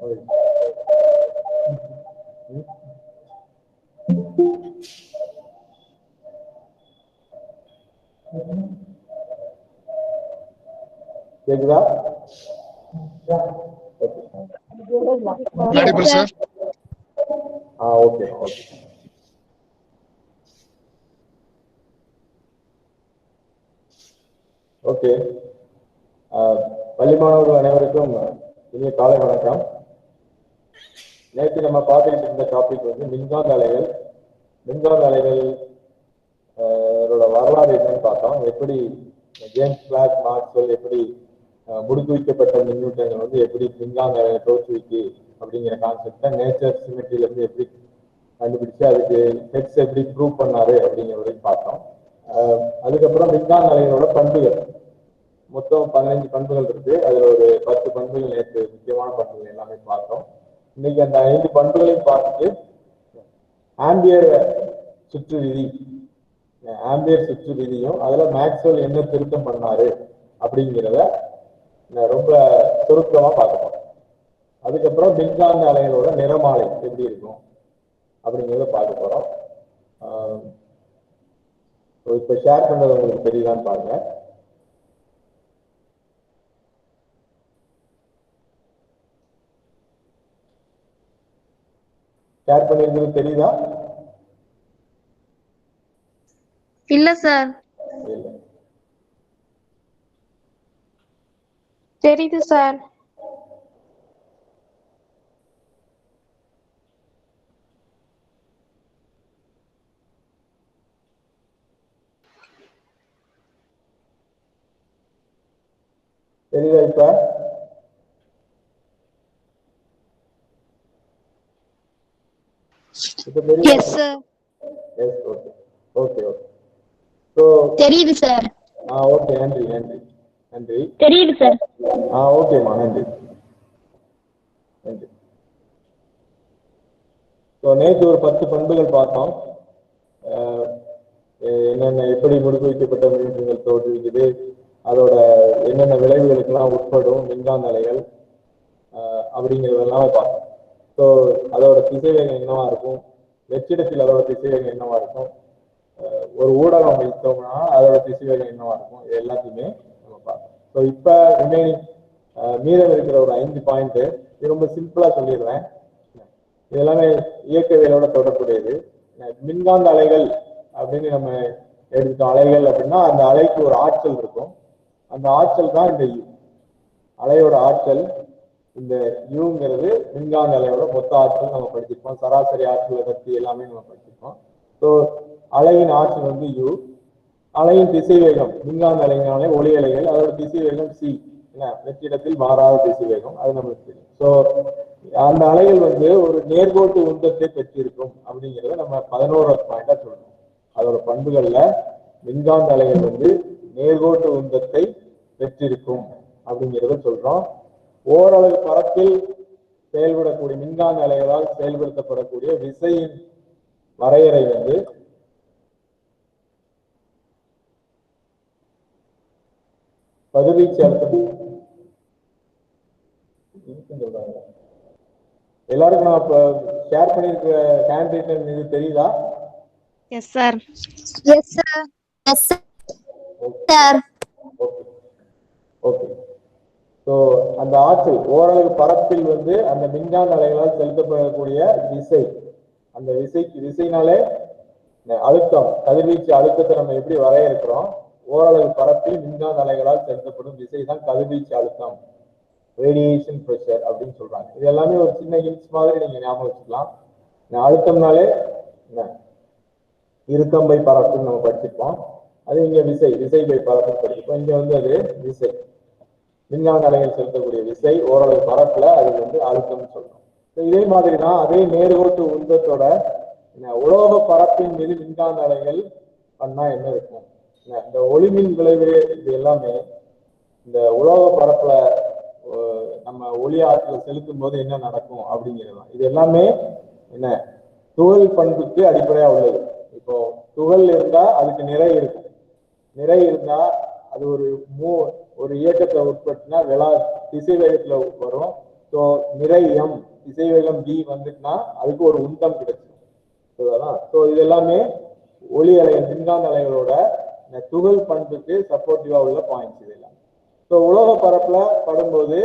கேக்குதா? Sir. Okay okay. Okay, பள்ளி மாணவர்கள் அனைவருக்கும் இனிய காலை வணக்கம். நேற்று நம்ம பார்த்துக்கிட்டு இருந்த டாபிக் வந்து மின்காந்த அலைகள். மின்காந்த அலைகள் வரலாறு என்னன்னு பார்த்தோம். எப்படி ஜேம்ஸ் கிளார்க் மேக்ஸ்வெல் எப்படி முடுக்கி வைக்கப்பட்ட மின்னூட்டங்கள் வந்து எப்படி மின்காந்த அலைகளை தோற்றுவிக்கு அப்படிங்கிற கான்செப்டை நேச்சர் சிமெட்ரியில இருந்து எப்படி கண்டுபிடிச்சு அதுக்கு ஹெட்ஸ் எப்படி ப்ரூவ் பண்ணாரு அப்படிங்கிறதையும் பார்த்தோம். அதுக்கப்புறம் மின்காந்த அலைகளோட பண்புகள், மொத்தம் 15 பண்புகள் இருக்கு. அதுல ஒரு 10 பண்புகள் நேற்று முக்கியமான பண்புகள் எல்லாமே பார்த்தோம். இன்னைக்கு அந்த 5 பண்புகளையும் பார்த்துட்டு ஆம்பியர் சுற்று விதி, ஆம்பியர் சுற்று விதியும் அதுல மேக்ஸ்வெல் என்ன திருத்தம் பண்ணாரு அப்படிங்கிறத ரொம்ப சுருக்கமா பார்க்கணும். அதுக்கப்புறம் மின்காந்த அலைகளோட நிறமாலை எப்படி இருக்கும் அப்படிங்கிறத பார்க்க போறோம். இப்ப ஷேர் பண்றது உங்களுக்கு தெரியுதான்னு பாருங்க. ஷேர் பண்ணிருக்கிறது தெரியுதா? இல்ல சார். இல்ல, தெரியுது சார். தெரியுதா இப்ப? Yes sir. Yes, okay okay okay. So தெரியுது சார். ஓகே, நன்றி நன்றி நன்றி. தெரியுது சார். ஓகேம்மா, நன்றி நன்றி. நேற்று ஒரு 10 பண்புகள் பார்த்தோம். என்னென்ன எப்படி முடுக்கி வைக்கப்பட்ட மின்னூட்டங்கள் தோற்றுவிக்குது, அதோட என்னென்ன விளைவுகளுக்கெல்லாம் உட்படும் மின்காந்த அலைகள் அப்படிங்கிறதெல்லாம் பார்த்தோம். ஸோ அதோட திசைவேகம் என்னவா இருக்கும், வெற்றிடத்தில் அதோட திசைவேகம் என்னவா இருக்கும், ஒரு ஊடகம் வைத்தோம்னா அதோட திசைவேகம் என்னவா இருக்கும், இது எல்லாத்தையுமே நம்ம பார்த்தோம். ஸோ இப்போ ரிமைனிங் மீதம் இருக்கிற ஒரு 5 பாயிண்ட் ரொம்ப சிம்பிளா சொல்லிடுறேன். இதெல்லாமே இயக்கவியலோட தொடர்புடையது. மின்காந்த அலைகள் அப்படின்னு நம்ம எடுத்துட்டோம். அலைகள் அப்படின்னா அந்த அலைக்கு ஒரு ஆற்றல் இருக்கும். அந்த ஆற்றல் தான் இந்த யூ. அலையோட ஆற்றல் இந்த யூங்கிறது மின்காந்த அலையோட மொத்த ஆற்றல் நம்ம படிச்சிருப்போம். சராசரி ஆற்றல் பற்றி எல்லாமே நம்ம படிச்சிருப்போம். ஸோ அலையின் ஆற்றல் வந்து யூ. அலையின் திசைவேகம், மின்காந்த அலைனாலே ஒளி அலைகள், அதோட திசைவேகம் சி, வெற்றிடத்தில் மாறாத திசைவேகம், அது நம்மளுக்கு தெரியும். ஸோ அந்த அலைகள் வந்து ஒரு நேர்கோட்டு உந்தத்தை பெற்றிருக்கும் அப்படிங்கிறத நம்ம 11வது பாயிண்டா சொல்லணும். அதோட பண்புகள்ல மின்காந்த அலைகள் வந்து நேர்கோட்டு உந்தத்தை பெற்றிருக்கும் அப்படிங்கிறத சொல்றோம். ஓரளவு பரப்பில் செயல்படக்கூடிய மின்காந்த அலைகளால் செயல்படுத்தப்படக்கூடிய விசையின் வரையறை வந்து கதிர்வீச்சு அழுத்தம். எல்லாருக்கும் நான் இப்ப ஷேர் பண்ணிருக்கிற ஹேண்ட் ரைட்டன் இது தெரியுதா? S sir. S sir. Yes sir. Okay okay. So அந்த ஆற்றல் ஓரளவு பரப்பில் வந்து அந்த மின்காந்த அலைகளால் செலுத்தப்படக்கூடிய விசை, அந்த விசைனாலே அழுத்தம், கதிர்வீச்சு அழுத்தத்தை நம்ம எப்படி வரையறுக்கிறோம், ஓரளவு பரப்பில் மின்காந்த அலைகளால் செலுத்தப்படும் விசை தான் கதிர்வீச்சு அழுத்தம், ரேடியேஷன் பிரஷர் அப்படின்னு சொல்றாங்க. இது எல்லாமே ஒரு சின்ன ஹிண்ட்ஸ் மாதிரி நீங்க ஞாபகம் வச்சுக்கலாம். அழுத்தம்னாலே இறுக்கம் பை பரப்புன்னு நம்ம படிச்சிருப்போம். அது இங்க விசை பை பரப்புன்னு படிச்சிருப்போம். இங்க வந்து அது விசை, மின்காந்த அலைகள் செலுத்தக்கூடிய விசை ஓரளவு பரப்புல அது வந்து அழுத்தம்னு சொல்றோம். இதே மாதிரி தான் அதே நேர்கோட்டு உந்தத்தோட உலோக பரப்பின் மீது மின்காந்த அலைகள் பண்ணா என்ன இருக்கும், இந்த ஒளிமின் விளைவு, இது எல்லாமே இந்த உலோக பரப்புல நம்ம ஒளி ஆற்றல் செலுத்தும் போது என்ன நடக்கும் அப்படிங்கிறது. இது எல்லாமே என்ன துகள் பண்புக்கு அடிப்படையா உள்ளது. இப்போ துகள் இருந்தா அதுக்கு நிறை இருக்கும், நிறை இருந்தா அது ஒரு இயக்கத்தை உட்படுத்தினா திசை வேகத்துல வரும், ஸோ நிறை எம் திசைவேகம் b வந்துட்டுனா அதுக்கு ஒரு உந்தம் கிடைச்சிடும். ஸோ இது எல்லாமே ஒளி அலை மின்காந்த அலைகளோட துகள் பண்புக்கு சப்போர்ட்டிவா உள்ள பாயிண்ட்ஸ் இதெல்லாம். ஸோ உலோக பரப்புல படும்போது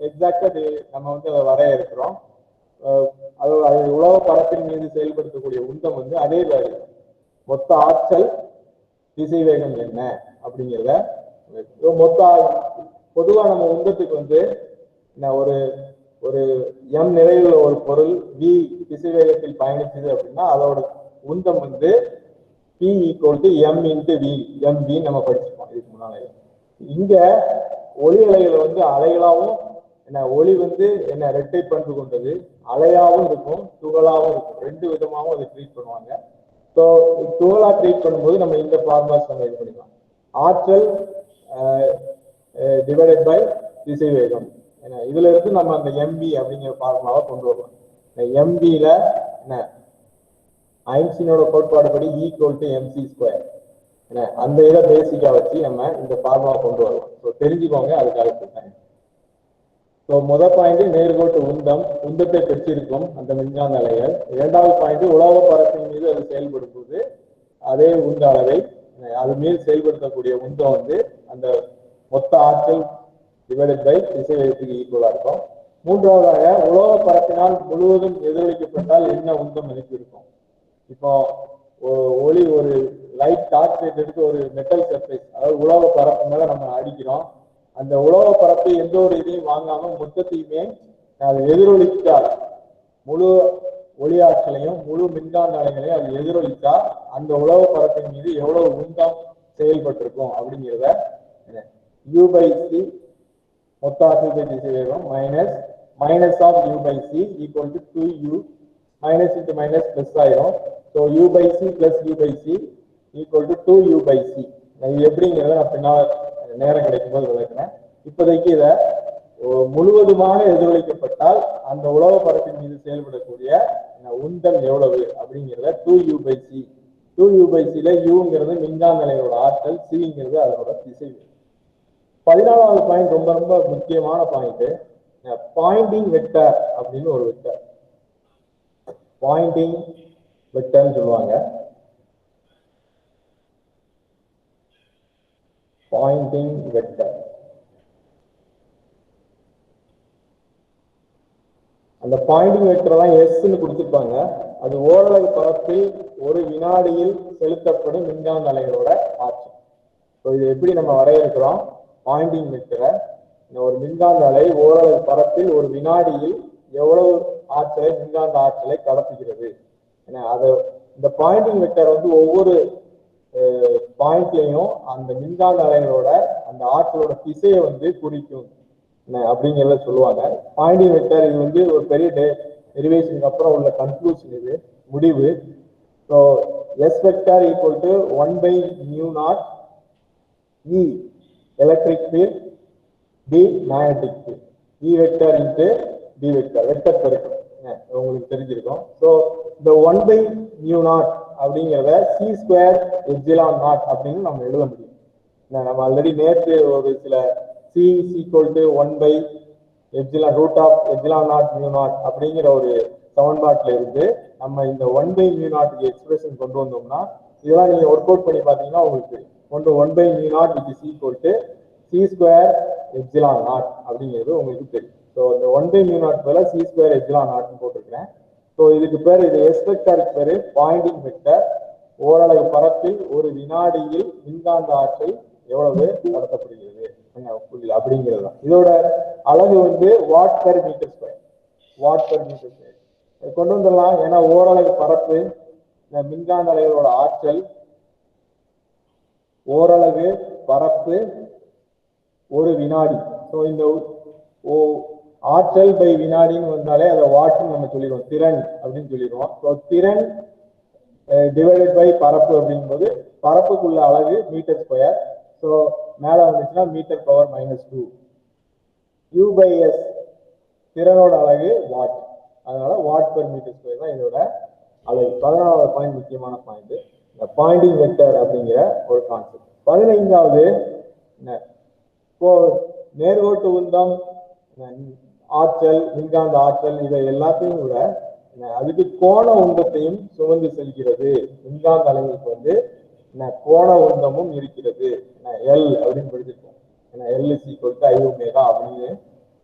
எக்ஸாக்டா நம்ம வந்து அதை வரையறுக்கிறோம். அது உலோக பரப்பின் மீது செயல்படுத்தக்கூடிய உந்தம் வந்து அதே வேறு மொத்த ஆற்றல் திசைவேகம் என்ன அப்படிங்கிறத மொத்த பொதுவா நம்ம உந்தத்துக்கு வந்து ஒரு ஒரு எம் நிறைவுள்ள ஒரு பொருள் v திசைவேகத்தில் பயணிக்குது அப்படின்னா அதோட உந்தம் வந்து P equal to m into v mv நம்ம படிச்சிருக்கோம் இதுக்கு முன்னால. இங்க ஒளி அலைகள் வந்து அலைகளாகவும் ஒளி வந்து ரெட்டை பண்பு கொண்டது, அலையாகவும் இருக்கும் துகளாகவும் இருக்கும், ரெண்டு விதமாகவும் அதை ட்ரீட் பண்ணுவாங்க. ஸோ துகளா ட்ரீட் பண்ணும்போது நம்ம இந்த ஃபார்முலாஸ் நம்ம இது பண்ணிக்கலாம். ஆற்றல் டிவைடட் பை திசைவேகம். இதுல இருந்து நம்ம அந்த mv அப்படிங்கிற ஃபார்முலாவை கொண்டு வரலாம். mvல ஐன்ஸ்டீனோட கோட்பாடுபடி ஈக்குவல் டு mc ஸ்கொயர். அந்த இதை பேசிக்கா வச்சு நம்ம இந்த ஃபார்முலா கொண்டு வரலாம். ஸோ தெரிஞ்சுக்கோங்க, அதுக்காக சொல்றேன். ஸோ முதல் பாயிண்ட் நேர்கோட்டு உந்தத்தை பெற்றிருக்கும் அந்த மின்காந்த அலைகள். இரண்டாவது பாயிண்ட் உலோக பரப்பின் மீது அது செயல்படும் போது அதே உந்த அளவை அது மீது செயல்படுத்தக்கூடிய உந்தம் வந்து அந்த மொத்த ஆற்றல் டிவைடட் பை திசைவேகத்துக்கு ஈக்குவலா இருக்கும். மூன்றாவதாக உலோக பரப்பினால் முழுவதும் எதிரொலிக்கப்பட்டால் என்ன உந்தம் மதிப்பு இருக்கும். இப்போ ஒளி ஒரு லைட் டார்ச் லைட் எடுத்து ஒரு மெட்டல் சர்ஃபேஸ் அதாவது உலோக பரப்பு மேல நம்ம அடிக்கிறோம். அந்த உலோக பரப்பு எந்த ஒரு இதையும் வாங்காம மொத்தத்தையுமே அது எதிரொலித்தால் முழு ஒளி ஆற்றலையும் முழு மின்காந்த அலைகளையும் அது எதிரொலித்தா அந்த உலோக பரப்பின் மீது எவ்வளவு உந்தம் செயல்பட்டிருக்கும் அப்படிங்கிறத u by c மொத்த ஆற்றல் பை திசைவேகம் minus of u by c equal to 2u minus into minus plus ஆயிரும். So u by c plus u by c equal to 2u by c. இது எப்படிங்கிறத நான் பின்னால் நேரம் கிடைக்கும் போது விளக்குறேன். இப்போதைக்கு இதை முழுவதுமாக எதிரொலிக்கப்பட்டால் அந்த உலோக பரப்பின் மீது செயல்படக்கூடிய உந்தம் எவ்வளவு அப்படிங்கிறத 2u by c. 2u by c ல uங்கிறது மின்காந்த அலையோட ஆற்றல், cங்கிறது அதனோட திசைவேகம். 14வது பாயிண்ட் ரொம்ப ரொம்ப முக்கியமான பாயிண்ட், பாயிண்டிங் வெக்டர் அப்படின்னு ஒரு வெக்டர். பாயிண்டிங் வெக்டர்னு சொல்லுவாங்க. பாயிண்டிங் வெக்டர் அந்த பாயிண்டிங் வெக்டர் தான் எஸ்ன்னு கொடுத்துருப்பாங்க. அது ஓரளவு பரப்பில் ஒரு வினாடியில் செலுத்தப்படும் மின்காந்த அலைகளோட ஆற்றல். இது எப்படி நம்ம வரையறுக்கிறோம்? பாயிண்டிங் வெக்டரை ஒரு மின்காந்த அலை ஓரளவு பரப்பில் ஒரு வினாடியில் எவ்வளவு ஆற்றலை மின்காந்த ஆற்றலை கடத்துகிறது. அது இந்த பாயிண்டிங் வெக்டர் வந்து ஒவ்வொரு பாயிண்ட்லையும் அந்த மின்காந்த அலைகளோட அந்த ஆற்றலோட திசையை வந்து குறிக்கும் அப்படிங்கிறத சொல்லுவாங்க. பாயிண்டிங் வெக்டர் இது வந்து ஒரு பெரிய டெரிவேஷனுக்கு அப்புறம் உள்ள கன்க்ளூஷன், இது முடிவு. So S vector equal to 1/μ0 E electric field, B magnetic field, E vector into B vector, vector பெருக்கம் உங்களுக்கு தெரிஞ்சிருக்கும். ஸோ இந்த 1/μ0 அப்படிங்கிறத c² ε0 அப்படின்னு நம்ம எழுத முடியும். நம்ம ஆல்ரெடி நேற்று ஒரு சில c ஈக்குவல் டு 1/√ε0 அப்படிங்கிற ஒரு சமன்பாட்டில இருந்து நம்ம இந்த 1/μ0 எக்ஸ்பிரஷன் கொண்டு வந்தோம்னா இதெல்லாம் நீங்க ஒர்க் அவுட் பண்ணி பார்த்தீங்கன்னா உங்களுக்கு 1/μ0 which is equal to c² ε0 அப்படிங்கிறது உங்களுக்கு தெரியும். ஸோ இந்த 1/μ0 பதிலாக c² ε0 போட்டிருக்கிறேன். ஸோ இதுக்கு பேர், இது எஸ் வெக்டருக்கு பேரு பாயிண்டிங் வெக்டர். ஓரளவு பரப்பில் ஒரு வினாடியில் மின்காந்த ஆற்றல் எவ்வளவு கடத்தப்படுகிறது அப்படிங்கிறது தான். இதோட அளவு வந்து watt per metre square. Watt per metre square கொண்டு வந்துடலாம். ஏன்னா ஓரளவு பரப்பு இந்த மின்காந்த அலைகளோட ஆற்றல் ஓரளவு பரப்பு ஒரு வினாடி. ஸோ இந்த ஆற்றல் பை வினாடின்னு வந்தாலே அதை வாட்னு நம்ம சொல்லிடுவோம், திறன் அப்படின்னு சொல்லிடுவோம். ஸோ திறன் டிவைடட் பை பரப்பு அப்படிங்கும்போது பரப்புக்குள்ள அலகு மீட்டர் ஸ்கொயர். ஸோ மேல வந்துச்சுன்னா metre power -2. U by S திறனோட அலகு வாட், அதனால வாட் பெர் மீட்டர் ஸ்கொயர் தான் இதோட அலகு. 14வது பாயிண்ட் முக்கியமான பாயிண்ட், இந்த பாயிண்டிங் வெக்டர் அப்படிங்கிற ஒரு கான்செப்ட். 15வது நேர்கோட்டு உந்தம் ஆற்றல், மின்காந்த ஆற்றல், இதை எல்லாத்தையும் விட அதுக்கு கோண உந்தத்தையும் சுமந்து செல்கிறது. மின்காந்த அலைகளுக்கு வந்து கோண உந்தமும் இருக்கிறது. எல் அப்படின்னு படிச்சிருக்கோம். L is equal to I omega அப்படின்னு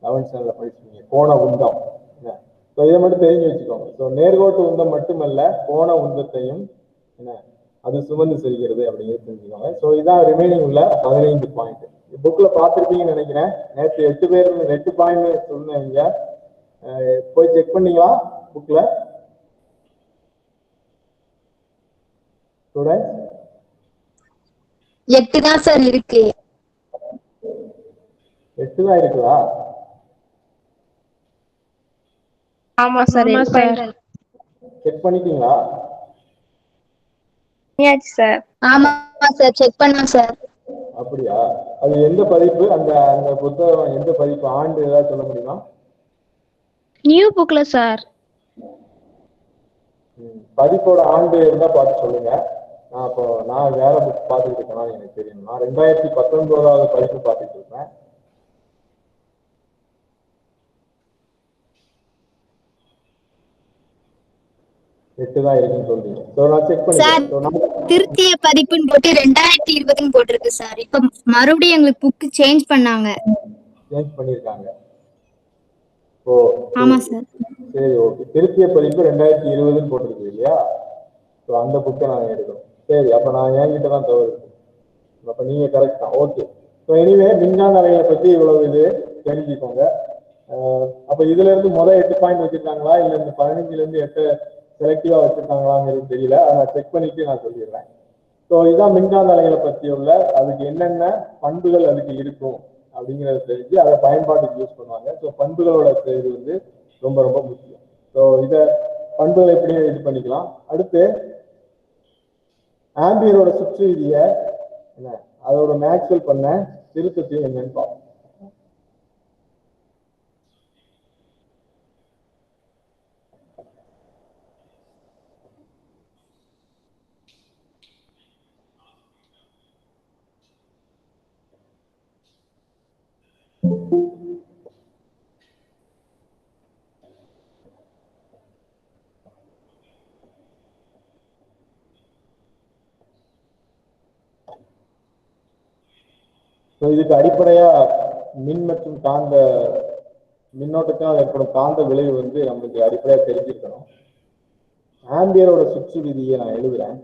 11th ஸ்டாண்டர்ட்ல படிச்சிருக்கீங்க. கோண உந்தம். இதை மட்டும் தெரிஞ்சு வச்சுக்கோங்க. ஸோ நேர்கோட்டு உந்தம் மட்டுமல்ல, கோண உந்தத்தையும் அது சுமந்து செல்கிறது அப்படிங்கிறது தெரிஞ்சுக்கோங்க. ஸோ இதான் ரிமைனிங் உள்ள 15 பாயிண்ட். புக்ல பார்த்துருப்பீங்கன்னு நினைக்கிறேன். நேற்று 8 பாயிண்ட் சொன்னீங்க. போய் செக் பண்ணீங்களா புக்ல? ஸ்டூடெண்ட்ஸ் 8 தான் சார் இருக்கு. 8 தான் இருக்குதா? ஆமா சார். செக் பண்ணிட்டீங்களா? சார். ஆமா சார், செக் பண்ணோம் சார். அப்படியா? அது எந்த பதிப்பு? அந்த அந்த புத்தகம் எந்த பதிப்பு, ஆண்டு ஏதாவது சொல்ல முடியுமா? நியூ புக்ல சார். பதிப்போட ஆண்டு இருந்தா பார்த்து சொல்லுங்க. நான் வேற புக் பார்த்துட்டு இருக்கேன், எனக்கு தெரியும். நான் 2019 பதிப்பு பார்த்துட்டு இருக்கேன். தான் இருக்குன்னு சொல்றீங்க. திருத்திய பதிப்புன்னு போட்டு 2020 போட்டிருக்கு சார். இப்ப மறுபடியும் எங்களுக்கு புக் சேஞ்ச் பண்ணாங்க. சேஞ்ச் பண்ணிருக்காங்க. ஓ ஆமா சார். சரி, ஓகே. திருத்திய பதிப்பு 2020 போட்டிருக்கு இல்லையா? ஸோ அந்த புக்கை நாங்கள் எடுக்கிறோம். சரி, அப்போ நான் என்கிட்ட தான் தவறு இருக்கு. அப்போ நீங்கள் கரெக்ட் தான். ஓகே. ஸோ எனிவே மின்காந்த அலைகளை பற்றி இவ்வளவு இது தெரிஞ்சுக்கோங்க. அப்போ இதுல இருந்து முதல் 8 பாயிண்ட் வச்சிருக்காங்களா, இல்லை இந்த 15ல இருந்து 8 செலக்டிவா வச்சிருக்காங்களாங்கிறது தெரியல. அதை நான் செக் பண்ணிட்டு நான் சொல்லிடுறேன். ஸோ இதுதான் மின்காந்த அலைகளை பற்றி உள்ள, அதுக்கு என்னென்ன பண்புகள் அதுக்கு இருக்கும் அப்படிங்கிறத தெரிஞ்சு அதை பயன்பாட்டுக்கு யூஸ் பண்ணுவாங்க. ஸோ பண்புகளோட இது வந்து ரொம்ப ரொம்ப முக்கியம். ஸோ இதை பண்புகளை எப்படியும் இது பண்ணிக்கலாம். அடுத்து ஆம்பியரோட சுற்று விதியை அதோட மேக்ஸ்வெல் பண்ண திருத்தத்தையும் என்னன்னு பார்ப்போம். இதுக்கு அடிப்படையா மின் மற்றும் காந்த மின்னோட்டத்தினால் ஏற்படும் காந்த விளைவு வந்து நம்மளுக்கு அடிப்படையா தெரிஞ்சிருக்கணும். ஆம்பியரோட சுற்று விதியை நான் எழுதுறேன்.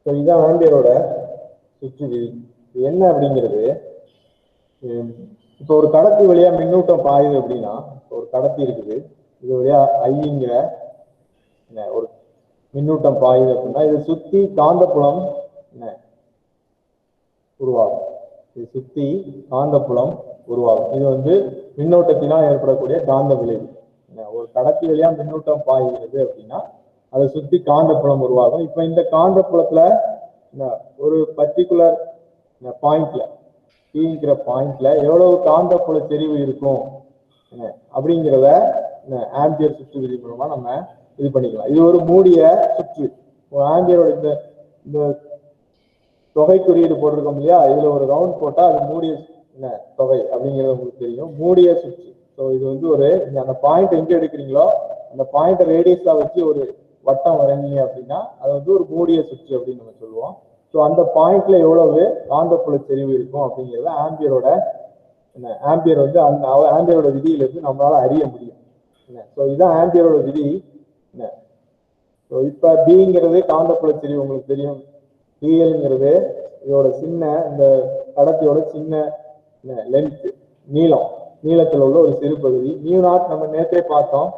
இதுதான் ஆம்பியரோட சுற்று விதி. என்ன அப்படிங்கிறது, இப்போ ஒரு கடத்தி வழியா மின்னூட்டம் பாயுது அப்படின்னா, ஒரு கடத்தி இருக்குது, இது வழியா ஐங்கிற ஒரு மின்னூட்டம் பாயுது அப்படின்னா, இதை சுத்தி காந்தப்புலம் உருவாகும். இது சுத்தி காந்தப்புலம் உருவாகும். இது வந்து மின்னோட்டத்தினால் ஏற்படக்கூடிய காந்த விளைவு. ஒரு கடத்தி வழியா மின்னூட்டம் பாய்கிறது அப்படின்னா அதை சுத்தி காந்தப்புலம் உருவாகும். இப்ப இந்த காந்தப்புலத்துல ஒரு பர்டிகுலர் பாயிண்ட்ல, பீங்கிற பாயிண்ட்ல எவ்வளவு காந்தப்புல செறிவு இருக்கும் அப்படிங்கிறத ஆம்பியர் சுற்று விதி மூலமா நம்ம இது பண்ணிக்கலாம். இது ஒரு மூடிய சுற்று. ஆம்பியரோட இந்த தொகை குறியீடு போட்டிருக்கோம் இல்லையா, இதுல ஒரு ரவுண்ட் போட்டா அது மூடிய தொகை அப்படிங்கிறது உங்களுக்கு தெரியும். மூடிய சுற்று. ஸோ இது வந்து ஒரு அந்த பாயிண்ட் எங்க எடுக்கிறீங்களோ அந்த பாயிண்ட் ரேடியஸா வச்சு ஒரு வட்டம் வரைஞ்சீங்க அப்படின்னா அது வந்து ஒரு மூடிய சுற்று அப்படின்னு நம்ம சொல்லுவோம். ஸோ அந்த பாயிண்ட்ல எவ்வளவு காந்தப்புல செறிவு இருக்கும் அப்படிங்கிறத ஆம்பியர் வந்து அந்த ஆம்பியரோட விதியிலிருந்து நம்மளால அறிய முடியும். ஸோ இதுதான் ஆம்பியரோட விதி. ஸோ இப்ப பிங்கிறது காந்தப்புல செறிவு உங்களுக்கு தெரியும். பிஎல்ங்கிறது இதோட சின்ன, இந்த கடத்தியோட சின்ன லென்த், நீளம். நீளத்தில் உள்ள ஒரு சிறு பகுதி. மியூ நாட் நம்ம நேற்றே பார்த்தோம்,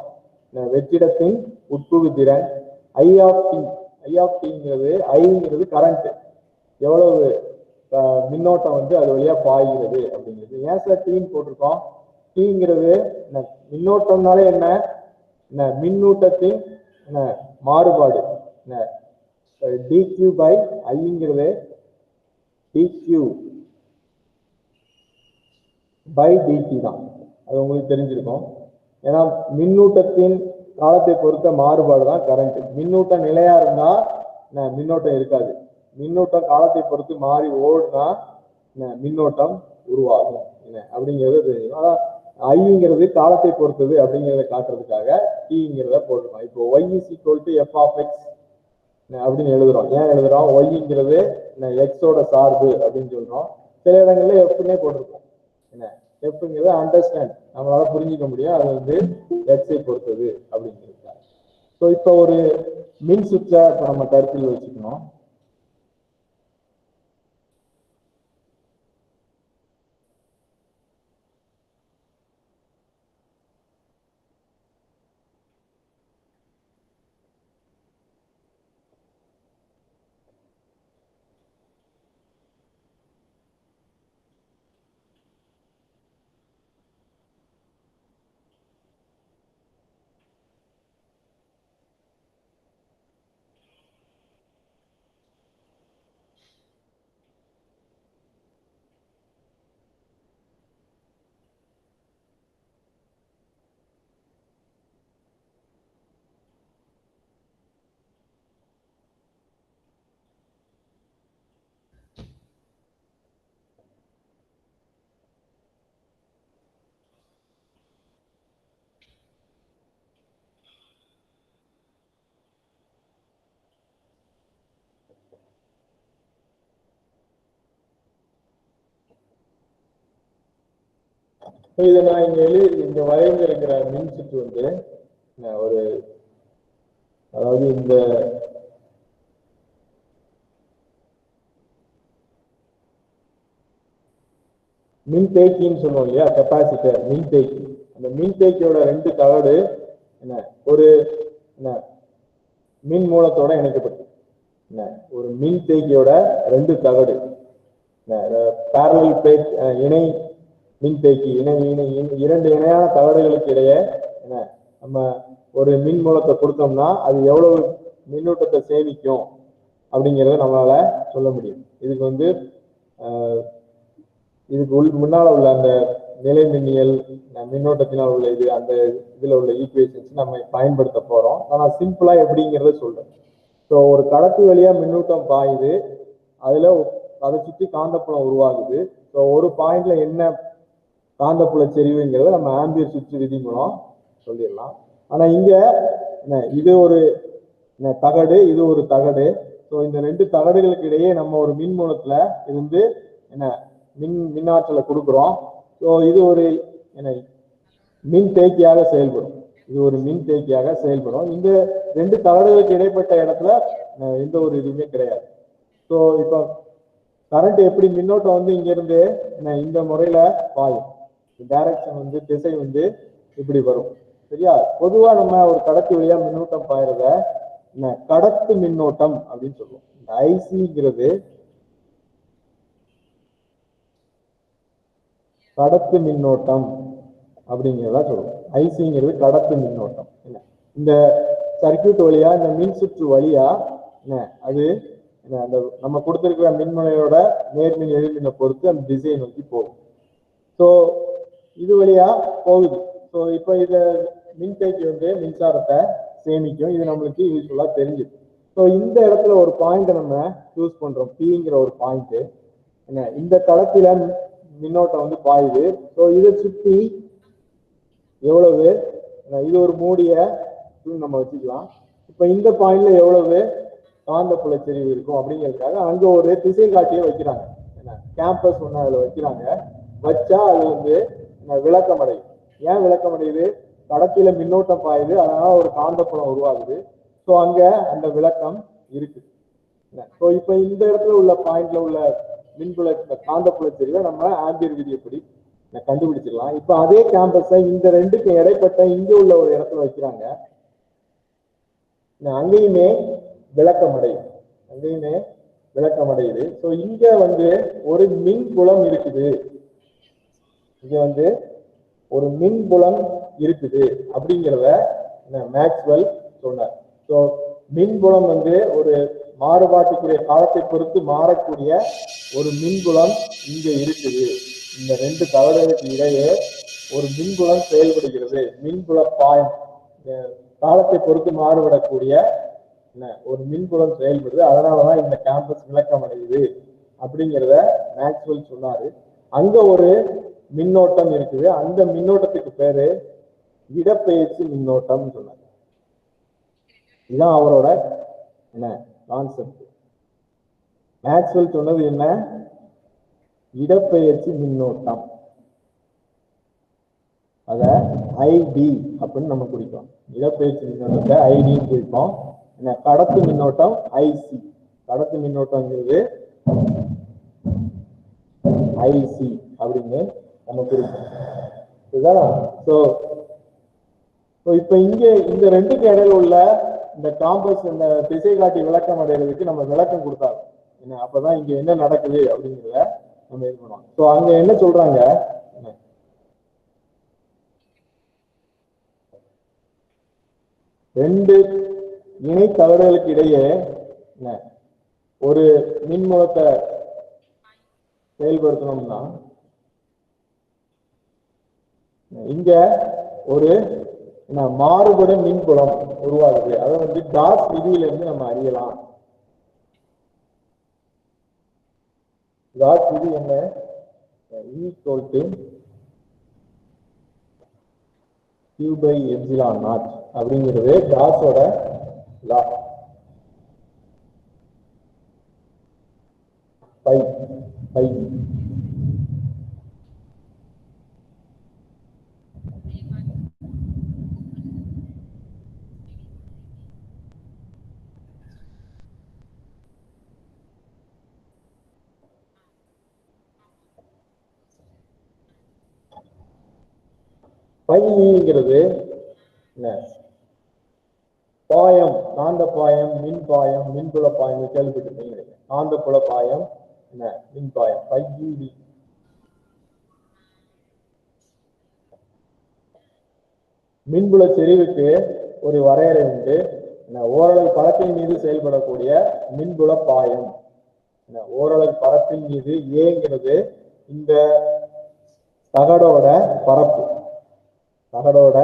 வெற்றிடத்தின் உட்புகு திறன். ஐ ஆஃப் ஐங்கிறது கரண்ட், எவ்வளவு மின்னோட்டம் வந்து அது வழியா பாய்கிறது அப்படிங்கிறது. ஏன் சார் டீன்னு போட்டிருக்கோம்? டீங்கிறது மின்னோட்டம்னாலே என்ன, மின்னூட்டத்தின் மாறுபாடு. டிக்யூ பை ஐங்கிறது டிக்யூ பை டிடி தான். அது உங்களுக்கு தெரிஞ்சிருக்கும். ஏன்னா மின்னூட்டத்தின் காலத்தை பொறுத்த மாறுபாடு தான் கரண்ட். மின்னூட்டம் நிலையா இருந்தா மின்னோட்டம் இருக்காது. மின்னூட்டம் காலத்தை பொறுத்து மாறி ஓடுனா மின்னோட்டம் உருவாகும் அப்படிங்கிறது தெரியும். அதான் ஐங்கிறது காலத்தை பொறுத்தது அப்படிங்கிறத காட்டுறதுக்காக டீங்கிறத போட்டுருக்கோம். இப்போ Y is equal to F of X அப்படின்னு எழுதுறோம். ஏன் எழுதுறோம்? ஒய்ங்கிறது எக்ஸோட சார்பு அப்படின்னு சொல்றோம். சில இடங்கள்ல எஃப்னே போட்டிருக்கோம். எஃப்ங்கிறது அண்டர்ஸ்டாண்ட், நம்மளால புரிஞ்சிக்க முடியும், அது வந்து எக்ஸை பொறுத்தது அப்படிங்கிறது. ஸோ இப்போ ஒரு மின் சுற்றை இப்போ நம்ம கருத்தில் வச்சுக்கணும். இதை நான் இங்க வரைந்திருக்கிற மின் சுற்று வந்து ஒரு, அதாவது இந்த மின்தேக்கின்னு சொல்லுவோம் இல்லையா, கெப்பாசிட்டர், மின்தேக்கி. அந்த மின்தேக்கியோட ரெண்டு தகடு ஒரு மின் மூலத்தோட இணைக்கப்பட்டு, ஒரு மின்தேக்கியோட ரெண்டு தகடு பேரலல் பிளேட் இணை மின்தேக்கி, இரண்டு இணையான தகடுகளுக்கு இடையே நம்ம ஒரு மின் மூலத்தை கொடுத்தோம்னா அது எவ்வளவு மின்னூட்டத்தை சேமிக்கும் அப்படிங்கிறத நம்மளால சொல்ல முடியும். இதுக்கு வந்து இதுக்கு முன்னால உள்ள அந்த நிலை மின்னியல் மின்னோட்டத்தினால் உள்ள இது, அந்த இதுல உள்ள ஈக்குவேஷன்ஸ் நம்ம பயன்படுத்த போறோம். ஆனா சிம்பிளா எப்படிங்கிறத சொல்றேன். ஸோ ஒரு கடத்தி வழியா மின்னூட்டம் பாயுது, அதுல அதை சுற்றி காந்தப்புலம் உருவாகுது. ஸோ ஒரு பாயிண்ட்ல என்ன காந்தப்புல செறிவுங்கிறத நம்ம ஆம்பியர் சுற்று விதி மூலம் சொல்லிடலாம். ஆனா இங்க இது ஒரு தகடு, இது ஒரு தகடு. ஸோ இந்த ரெண்டு தகடுகளுக்கு இடையே நம்ம ஒரு மின் மூலத்துல இருந்து மின்னாற்றலை கொடுக்குறோம். ஸோ இது ஒரு மின் தேக்கியாக செயல்படும். இது ஒரு மின் தேக்கியாக செயல்படும். இந்த ரெண்டு தகடுகளுக்கு இடைப்பட்ட இடத்துல எந்த ஒரு இதுவுமே கிடையாது. ஸோ இப்போ கரண்ட் எப்படி மின்னோட்டம் வந்து இங்க இருந்து இந்த முறையில பாயும், டைரக்ஷன் வந்து திசை வந்து இப்படி வரும், சரியா? பொதுவா நம்ம ஒரு கடத்தி வழியா மின்னூட்டம் பாயறத கடத்து மின்னோட்டம் அப்படின்னு சொல்லுவோம். இந்த ஐசிங்கிறது கடத்து மின்னோட்டம் அப்படிங்கிறதா சொல்லுவோம். ஐசிங்கிறது கடத்து மின்னோட்டம். இந்த சர்க்கியூட் வழியா, இந்த மின் சுற்று வழியா அது அந்த நம்ம கொடுத்திருக்கிற மின்முனையோட நேர்மின் எதிர்மினை பொறுத்து அந்த திசையை நோக்கி போகும். ஸோ இது வழியா போகுது. ஸோ இப்போ இத மின்தேக்கி வந்து மின்சாரத்தை சேமிக்கும். இது நம்மளுக்கு யூஸ்ஃபுல்லா தெரிஞ்சுது. ஸோ இந்த இடத்துல ஒரு பாயிண்ட் நம்ம சூஸ் பண்றோம், பிங்கிற ஒரு பாயிண்ட். இந்த களத்தில மின்னோட்டம் வந்து பாயுது. ஸோ இதை சுற்றி எவ்வளவு, இது ஒரு மூடிய நம்ம வச்சுக்கலாம். இப்ப இந்த பாயிண்ட்ல எவ்வளவு காந்த புலச்செறிவு இருக்கும் அப்படிங்கிறதுக்காக அங்க ஒரு திசை காட்டியே வைக்கிறாங்க. கேம்பஸ் ஒண்ணு அதுல வைக்கிறாங்க. வச்சா அது வந்து விளக்கம் அடையும். ஏன் விளக்கம் அடையுது? கடத்தில மின்னோட்டம் பாயுது, அதனால ஒரு காந்தப்புலம் உருவாகுது. ஸோ அங்க அந்த விளக்கம் இருக்கு. ஸோ இப்ப இந்த இடத்துல உள்ள பாயிண்ட்ல உள்ள மின்புல காந்த புலச்செறிவை நம்ம ஆம்பியர் விதியப்படி கண்டுபிடிச்சிடலாம். இப்ப அதே கேம்பஸை இந்த ரெண்டுக்கு இடைப்பட்ட இங்க உள்ள ஒரு இடத்துல வைக்கிறாங்க. அங்கேயுமே விளக்கமடையுது, அங்கேயுமே விளக்கமடையுது. ஸோ இங்க ஒரு மின் புலம் இருக்குது, இங்க ஒரு மின் புலம் இருக்குது அப்படிங்கிறத மேக்ஸ்வெல் சொன்னார். ஸோ மின்புலம் ஒரு மாறுபாட்டுக்குரிய காலத்தை பொறுத்து மாறக்கூடிய ஒரு மின்புலம் இங்க இருக்குது. இந்த ரெண்டு தகவல்களுக்கு இடையே ஒரு மின்புலம் செயல்படுகிறது. மின்புல பாயம் காலத்தை பொறுத்து மாறுபடக்கூடிய ஒரு மின்புலம் செயல்படுது. அதனாலதான் இந்த கேம்பஸ் விளக்கம் அடையுது அப்படிங்கிறத மேக்ஸ்வெல் சொன்னாரு. அங்க ஒரு மின்னோட்டம் இருக்குது, அந்த மின்னோட்டத்துக்கு பேரு இடப்பெயர்ச்சி மின்னோட்டம் சொன்னார். இதுதான் அவரோட கான்செப்ட். மேக்ஸ்வெல் சொன்னது என்ன? இடப்பெயர்ச்சி மின்னோட்டம். அத ஐடி அப்படின்னு நம்ம குறிப்போம். இடப்பெயர்ச்சி மின்னோட்டத்தை ஐடின்னு குறிப்போம். கடத்து மின்னோட்டம் ஐசி. கடத்து மின்னோட்டம்ங்கிறது ஐசி அப்படின்னு நம்ம குறிப்போம். இப்ப இங்க இந்த ரெண்டுக்கு இடையில உள்ள இந்த காம்பஸ் இந்த திசை காட்டி விளக்கம் அடைகிறதுக்கு நம்ம விளக்கம் கொடுத்தாங்க. அப்பதான் இங்க என்ன நடக்குது அப்படிங்கிறத நம்ம இது பண்ணுவோம். ஸோ அங்க என்ன சொல்றாங்க, ரெண்டு இணை தகடுகளுக்கு இடையே ஒரு மின்முலத்தை செயல்படுத்தணும்னா இங்க ஒரு மாறுபட மின்புலம் உருவாகுது. அதை காஸ் விதியிலிருந்து நம்ம அறியலாம். காஸ் விதி என்ன? Q/ε0 அப்படிங்கிறது காஸோட லா. பை பைங்கிறது பாயம், காந்த பாயம், மின் பாயம், மின்புல பாயம் கேள்விப்பட்டிருப்பீங்க. காந்த புல பாயம், மின் பாயம், பைவி. மின்புல செறிவுக்கு ஒரு வரையறை உண்டு. ஓரளவு பரப்பின் மீது செயல்படக்கூடிய மின்புல பாயம். ஓரளவு பரப்பின் மீது ஏங்கிறது இந்த தகடோட பரப்பு, தகடோட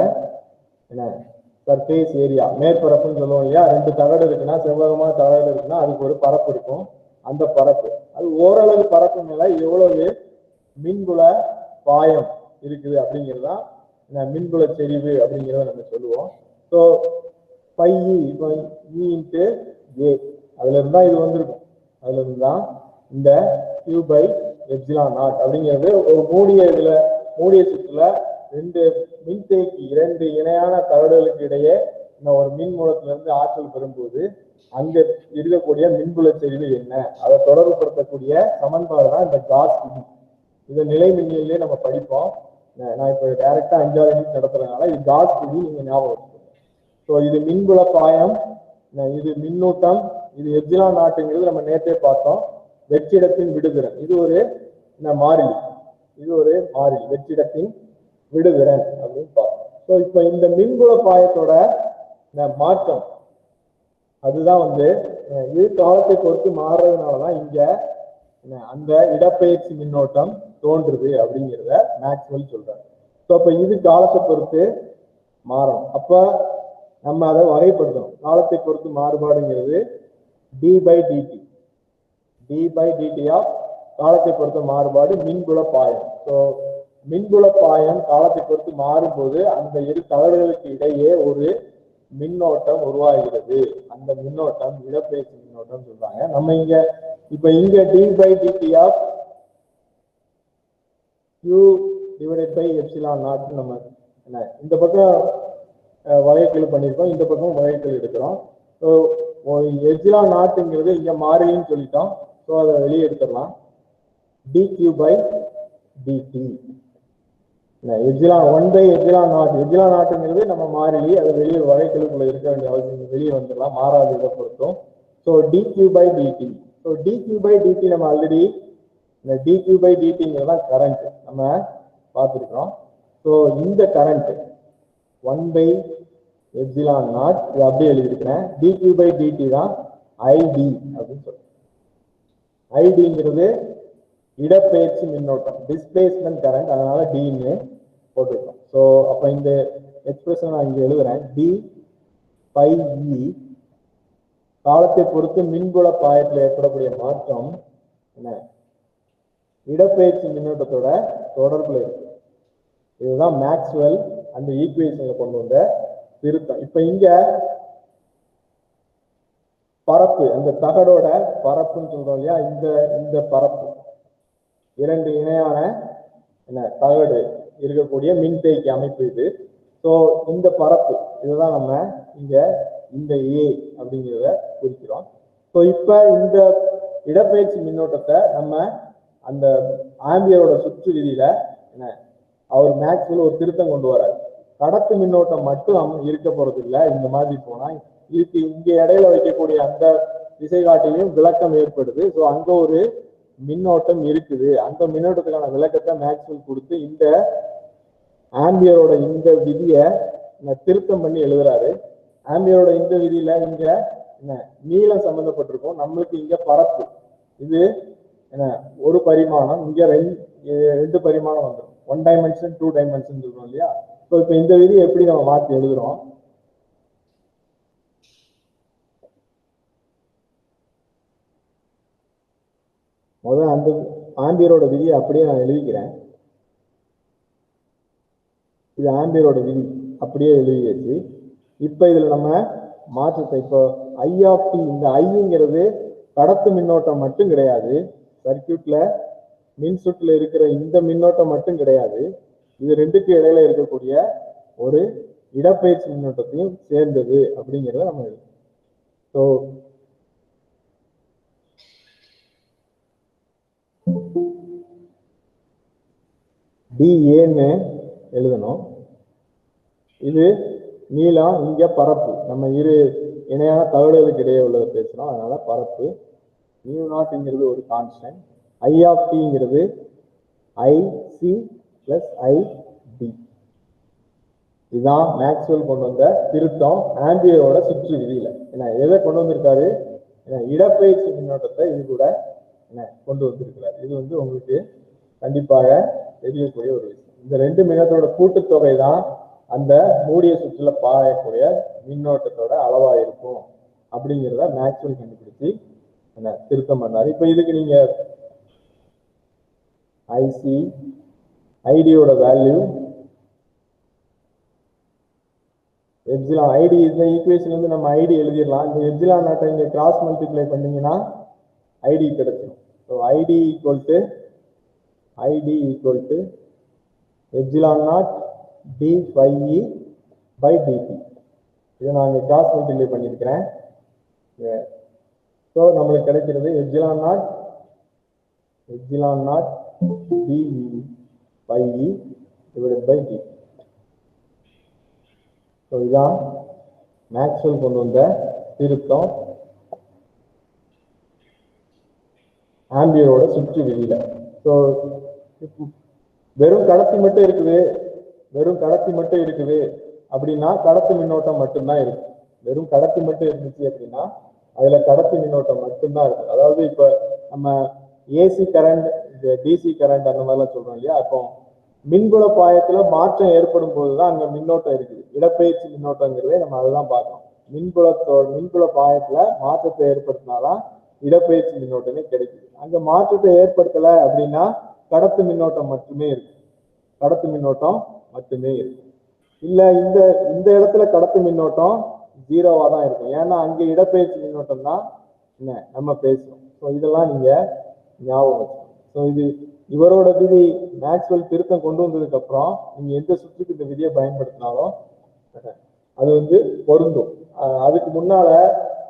சர்ஃபேஸ் ஏரியா, மேற்பரப்புன்னு சொல்லுவோம் இல்லையா. ரெண்டு தகடு இருக்குன்னா, செவ்வகமான தகடு இருக்குன்னா அதுக்கு ஒரு பரப்பு இருக்கும். அந்த பரப்பு அது ஓரளவு பரப்பு மேல எவ்வளவு மின்புல பாயம் இருக்குது அப்படிங்கிறதுதான் மின்புல செறிவு அப்படிங்கிறத நம்ம சொல்லுவோம். ஸோ பை இப்போ இன்ட்டு ஏ அதுல இருந்தா இது வந்திருக்கும். அதுல இருந்தா இந்த Q/ε0 அப்படிங்கிறது ஒரு மூடிய சுற்றுல ரெண்டு மின்தேக்கி, இரண்டு இணையான தகடுகளுக்கு இடையே ஒரு மின் மூலத்திலிருந்து ஆற்றல் பெறும்போது அங்க இருக்கக்கூடிய மின்புல செறிவு என்ன, அதை தொடர்புபடுத்தக்கூடிய சமன்பாடு தான் இந்த காஸ் விதி. இதை நிலை மின்னிலே நம்ம படிப்போம். நான் இப்ப டைரக்டா 5வது யூனிட் நடத்துறதுனால இது காஸ் விதி நீங்க ஞாபகம் வச்சுக்கோங்க. ஸோ இது மின்புல பாயம், இது மின்னூட்டம், இது ε0ங்கிறது நம்ம நேற்றே பார்த்தோம். வெற்றிடத்தின் விடுதிறன் இது ஒரு மாறிலி, இது ஒரு மாறிலி, வெற்றிடத்தின் விடுதிறன் அப்படின்னு பார்த்தோம். ஸோ இப்ப இந்த மின்புல பாயத்தோட மாற்றம் அதுதான் இது காலத்தை பொறுத்து மாறுறதுனாலதான் இங்க அந்த இடப்பெயர்ச்சி மின்னோட்டம் தோன்றுது அப்படிங்கிறத மேக்ஸ்வெல் சொல்றாரு. ஸோ அப்ப இது காலத்தை பொறுத்து மாறும். அப்ப நம்ம அதை வகைப்படுத்தணும். காலத்தை பொறுத்து மாறுபாடுங்கிறது d/dt ஆஃப் காலத்தை பொறுத்த மாறுபாடு மின்புல பாயம். ஸோ மின்புல பாயம் காலத்தை பொறுத்து மாறும்போது அந்த இரு தகடுகளுக்கு இடையே ஒரு மின்னோட்டம் உருவாகிறது. அந்த மின்னோட்டம் இடப்பெயர்ச்சி மின்னோட்டம் சொல்றாங்க. நம்ம இங்க d/dt ஆஃப் Q/ε0 நம்ம இந்த பக்கம் வகைக்கெழு பண்ணியிருக்கோம், இந்த பக்கம் வகைக்கெழு எடுக்கிறோம். ஸோ ε0ங்கிறது இங்க மாறிலின்னு சொல்லிட்டோம். ஸோ அதை வெளியே எடுத்துடலாம். dQ/dt epsilon 1/ε0. ε0ங்கிறது நம்ம மாறிலி, அது வெளியே வகைக்கெழுக்குள்ள இருக்க வேண்டிய அவசியம், வெளியே வந்துடலாம், மாறாது இதை பொறுத்தும். So dq/dt. ஸோ dq/dt நம்ம ஆல்ரெடி இந்த dq/dtங்கிறதான் கரண்ட் நம்ம பார்த்துருக்கோம். ஸோ இந்த கரண்ட் 1/ε0 இது அப்படியே எழுதிருக்கிறேன். dq/dt தான் id அப்படின்னு சொல்றேன். ஐடிங்கிறது இடப்பெயர்ச்சி மின்னோட்டம், டிஸ்பிளேஸ்மெண்ட் கரண்ட், அதனால டின்னு போட்டுருக்கோம். ஸோ அப்ப இந்த எக்ஸ்பிரஷன் நான் இங்க எழுதுறேன். d/e காலத்தை பொறுத்து மின்புல பாயத்தில் ஏற்படக்கூடிய மாற்றம் என்ன, இடப்பெயர்ச்சி மின்னோட்டத்தோட தொடர்புல இருக்கு. இதுதான் மேக்ஸ்வெல் அந்த ஈக்குவேஷன்ல கொண்டு வந்த திருத்தம். இப்ப இங்க பரப்பு, அந்த தகடோட பரப்புன்னு சொல்றோம் இல்லையா, இந்த பரப்பு இரண்டு இணையான என்ன தகடு இருக்கக்கூடிய மின்தேக்கி அமைப்பு இது. ஸோ இந்த பரப்பு இதுதான் நம்ம இங்க இந்த ஏ அப்படிங்கிறத குறிக்கிறோம். ஸோ இப்ப இந்த இடப்பெயர்ச்சி மின்னோட்டத்தை நம்ம அந்த ஆம்பியரோட சுற்று விதியில என்ன அவர் மேக்ஸ்வெல் ஒரு திருத்தம் கொண்டு வராரு. கடத்து மின்னோட்டம் மட்டும் இருக்க போறது இல்லை. இந்த மாதிரி போனா இதுக்கு இங்க இடையில வைக்கக்கூடிய அந்த திசை காட்டிலையும் விளக்கம் ஏற்படுது. ஸோ அங்க ஒரு மின்னோட்டம் இருக்குது. அந்த மின்னோட்டத்துக்கான விளக்கத்தை மேக்ஸ்வெல் கொடுத்து இந்த ஆம்பியரோட இந்த விதியை திருத்தம் பண்ணி எழுதுறாரு. ஆம்பியரோட இந்த விதியில இங்க என்ன நீளம் சம்பந்தப்பட்டிருக்கும், நம்மளுக்கு இங்க பரப்பு, இது என்ன ஒரு பரிமாணம், இங்க ரெண்டு பரிமாணம் வந்துடும். 1 டைமென்ஷன் 2 டைமென்ஷன் சொல்றோம் இல்லையா. ஸோ இப்ப இந்த விதியை எப்படி நம்ம மாற்றி எழுதுறோம், முதல்ல அந்த ஆம்பியரோட விதியை அப்படியே நான் எழுதிக்கிறேன். இது ஆம்பியரோட விதி அப்படியே எழுதியாச்சு. இப்ப இதுல நம்ம மாற்றத்தை, இப்போ I(t), இந்த ஐங்கிறது கடத்து மின்னோட்டம் மட்டும் கிடையாது, சர்க்கியூட்ல மின் சுற்றுல இருக்கிற இந்த மின்னோட்டம் மட்டும் கிடையாது, இது ரெண்டுக்கு இடையில இருக்கக்கூடிய ஒரு இடப்பெயர்ச்சி மின்னோட்டத்தையும் சேர்ந்தது அப்படிங்கிறத நம்ம எழுதணும். ஸோ dAன்னு எழுதணும். இது நீளம், இங்க பரப்பு, நம்ம இரு இணையான தகவல்களுக்கு இடையே உள்ளதை பேசுறோம், அதனால பரப்பு. μ0ங்கிறது ஒரு கான்ஸ்டன்ட், I(t)ங்கிறது IC + ID. இதுதான் மேக்ஸ்வெல் கொண்டு வந்த திருத்தம் ஆம்பியரோட சுற்று விதியில. என்ன எதை கொண்டு வந்திருக்காரு, இடப்பெயர்ச்சி மின்னோட்டத்தை இது கூட என்ன கொண்டு வந்திருக்கிறார். இது வந்து உங்களுக்கு கண்டிப்பாக தெரியக்கூடிய ஒரு விஷயம். இந்த ரெண்டு மின்னோட்டத்தோட கூட்டுத்தொகை தான் அந்த மூடிய சுற்றுல பாயக்கூடிய மின்னோட்டத்தோட அளவா இருக்கும் அப்படிங்கிறத மேக்ஸ்வெல் கண்டுபிடிச்சு என்ன திருத்தம் பண்ணாரு. இப்ப இதுக்கு நீங்க IC ஐடியோட வேல்யூ எப்சிலான் ஐடி, இந்த ஈக்குவேஷன் வந்து நம்ம ஐடி எழுதிடலாம். இந்த எப்சிலான் நாட்டை இங்க கிராஸ் மல்டிப்ளை பண்ணீங்கன்னா ஐடி கிடைச்சிடும். So ID equal to ε0 d/e/dt. இதை நான் இங்க கிராஸ் மல்டிப்ளை பண்ணியிருக்கிறேன். ஸோ நம்மளுக்கு கிடைக்கிறது ε0 de/e/dt. ஸோ இதான் மேக்ஸ்வெல் கொண்டு வந்த திருத்தம் ஆம்பியரோட சுற்று விதியில. ஸோ வெறும் கடத்தி மட்டும் இருக்குது அப்படின்னா கடத்து மின்னோட்டம் மட்டும்தான் இருக்கு. வெறும் கடத்தி மட்டும் இருந்துச்சு அப்படின்னா அதுல கடத்தி மின்னோட்டம் மட்டும்தான் இருக்கு. அதாவது இப்ப நம்ம ஏசி கரண்ட், டிசி கரண்ட் அந்த மாதிரிலாம் சொல்றோம் இல்லையா. அப்போ மின்புல பாயத்துல மாற்றம் ஏற்படும் போதுதான் அங்க மின்னோட்டம் இருக்குது. இடப்பெயர்ச்சி மின்னோட்டங்கிறதே நம்ம அதுதான் பார்க்கணும். மின்புல பாயத்துல மாற்றத்தை ஏற்படுத்தினாதான் இடப்பெயர்ச்சி மின்னோட்டமே கிடைக்குது. அங்க மாற்றத்தை ஏற்படுத்தல அப்படின்னா கடத்து மின்னோட்டம் மட்டுமே இருக்கு. இல்ல இந்த இடத்துல கடத்து மின்னோட்டம் 0வா தான் இருக்கும். ஏன்னா அங்க இடப்பெயர்ச்சி மின்னோட்டம் தான் என்ன நம்ம பேசுறோம். ஸோ இதெல்லாம் நீங்க ஞாபகம் வச்சுக்கணும். ஸோ இது இவரோட விதி மேக்ஸ்வெல் திருத்தம் கொண்டு வந்ததுக்கு அப்புறம் நீங்க எந்த சுற்றுக்கு இந்த விதியை பயன்படுத்தினாலும் அது வந்து பொருந்தும். அதுக்கு முன்னால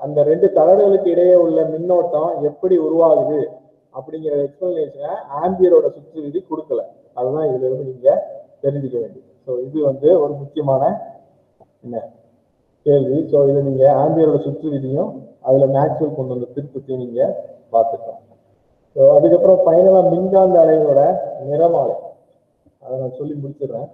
அந்த ரெண்டு தகடுகளுக்கு இடையே உள்ள மின்னோட்டம் எப்படி உருவாகுது அப்படிங்கிற எக்ஸ்பிளனேஷனை ஆம்பியரோட சுற்று விதி கொடுக்கல. அதுதான் இதுல இருந்து நீங்க தெரிஞ்சுக்க வேண்டியது. ஸோ இது வந்து ஒரு முக்கியமான என்ன கேள்வி. ஸோ இதை நீங்க ஆம்பியரோட சுற்று விதியும் அதுல மேக்ஸ்வெல் கொண்டு வந்த திருப்பத்தையும் நீங்க பார்த்துக்கலாம். ஸோ அதுக்கப்புறம் ஃபைனலா மின்காந்த அலைகளோட நிறமாலை அதை நான் சொல்லி முடிச்சிடுறேன்.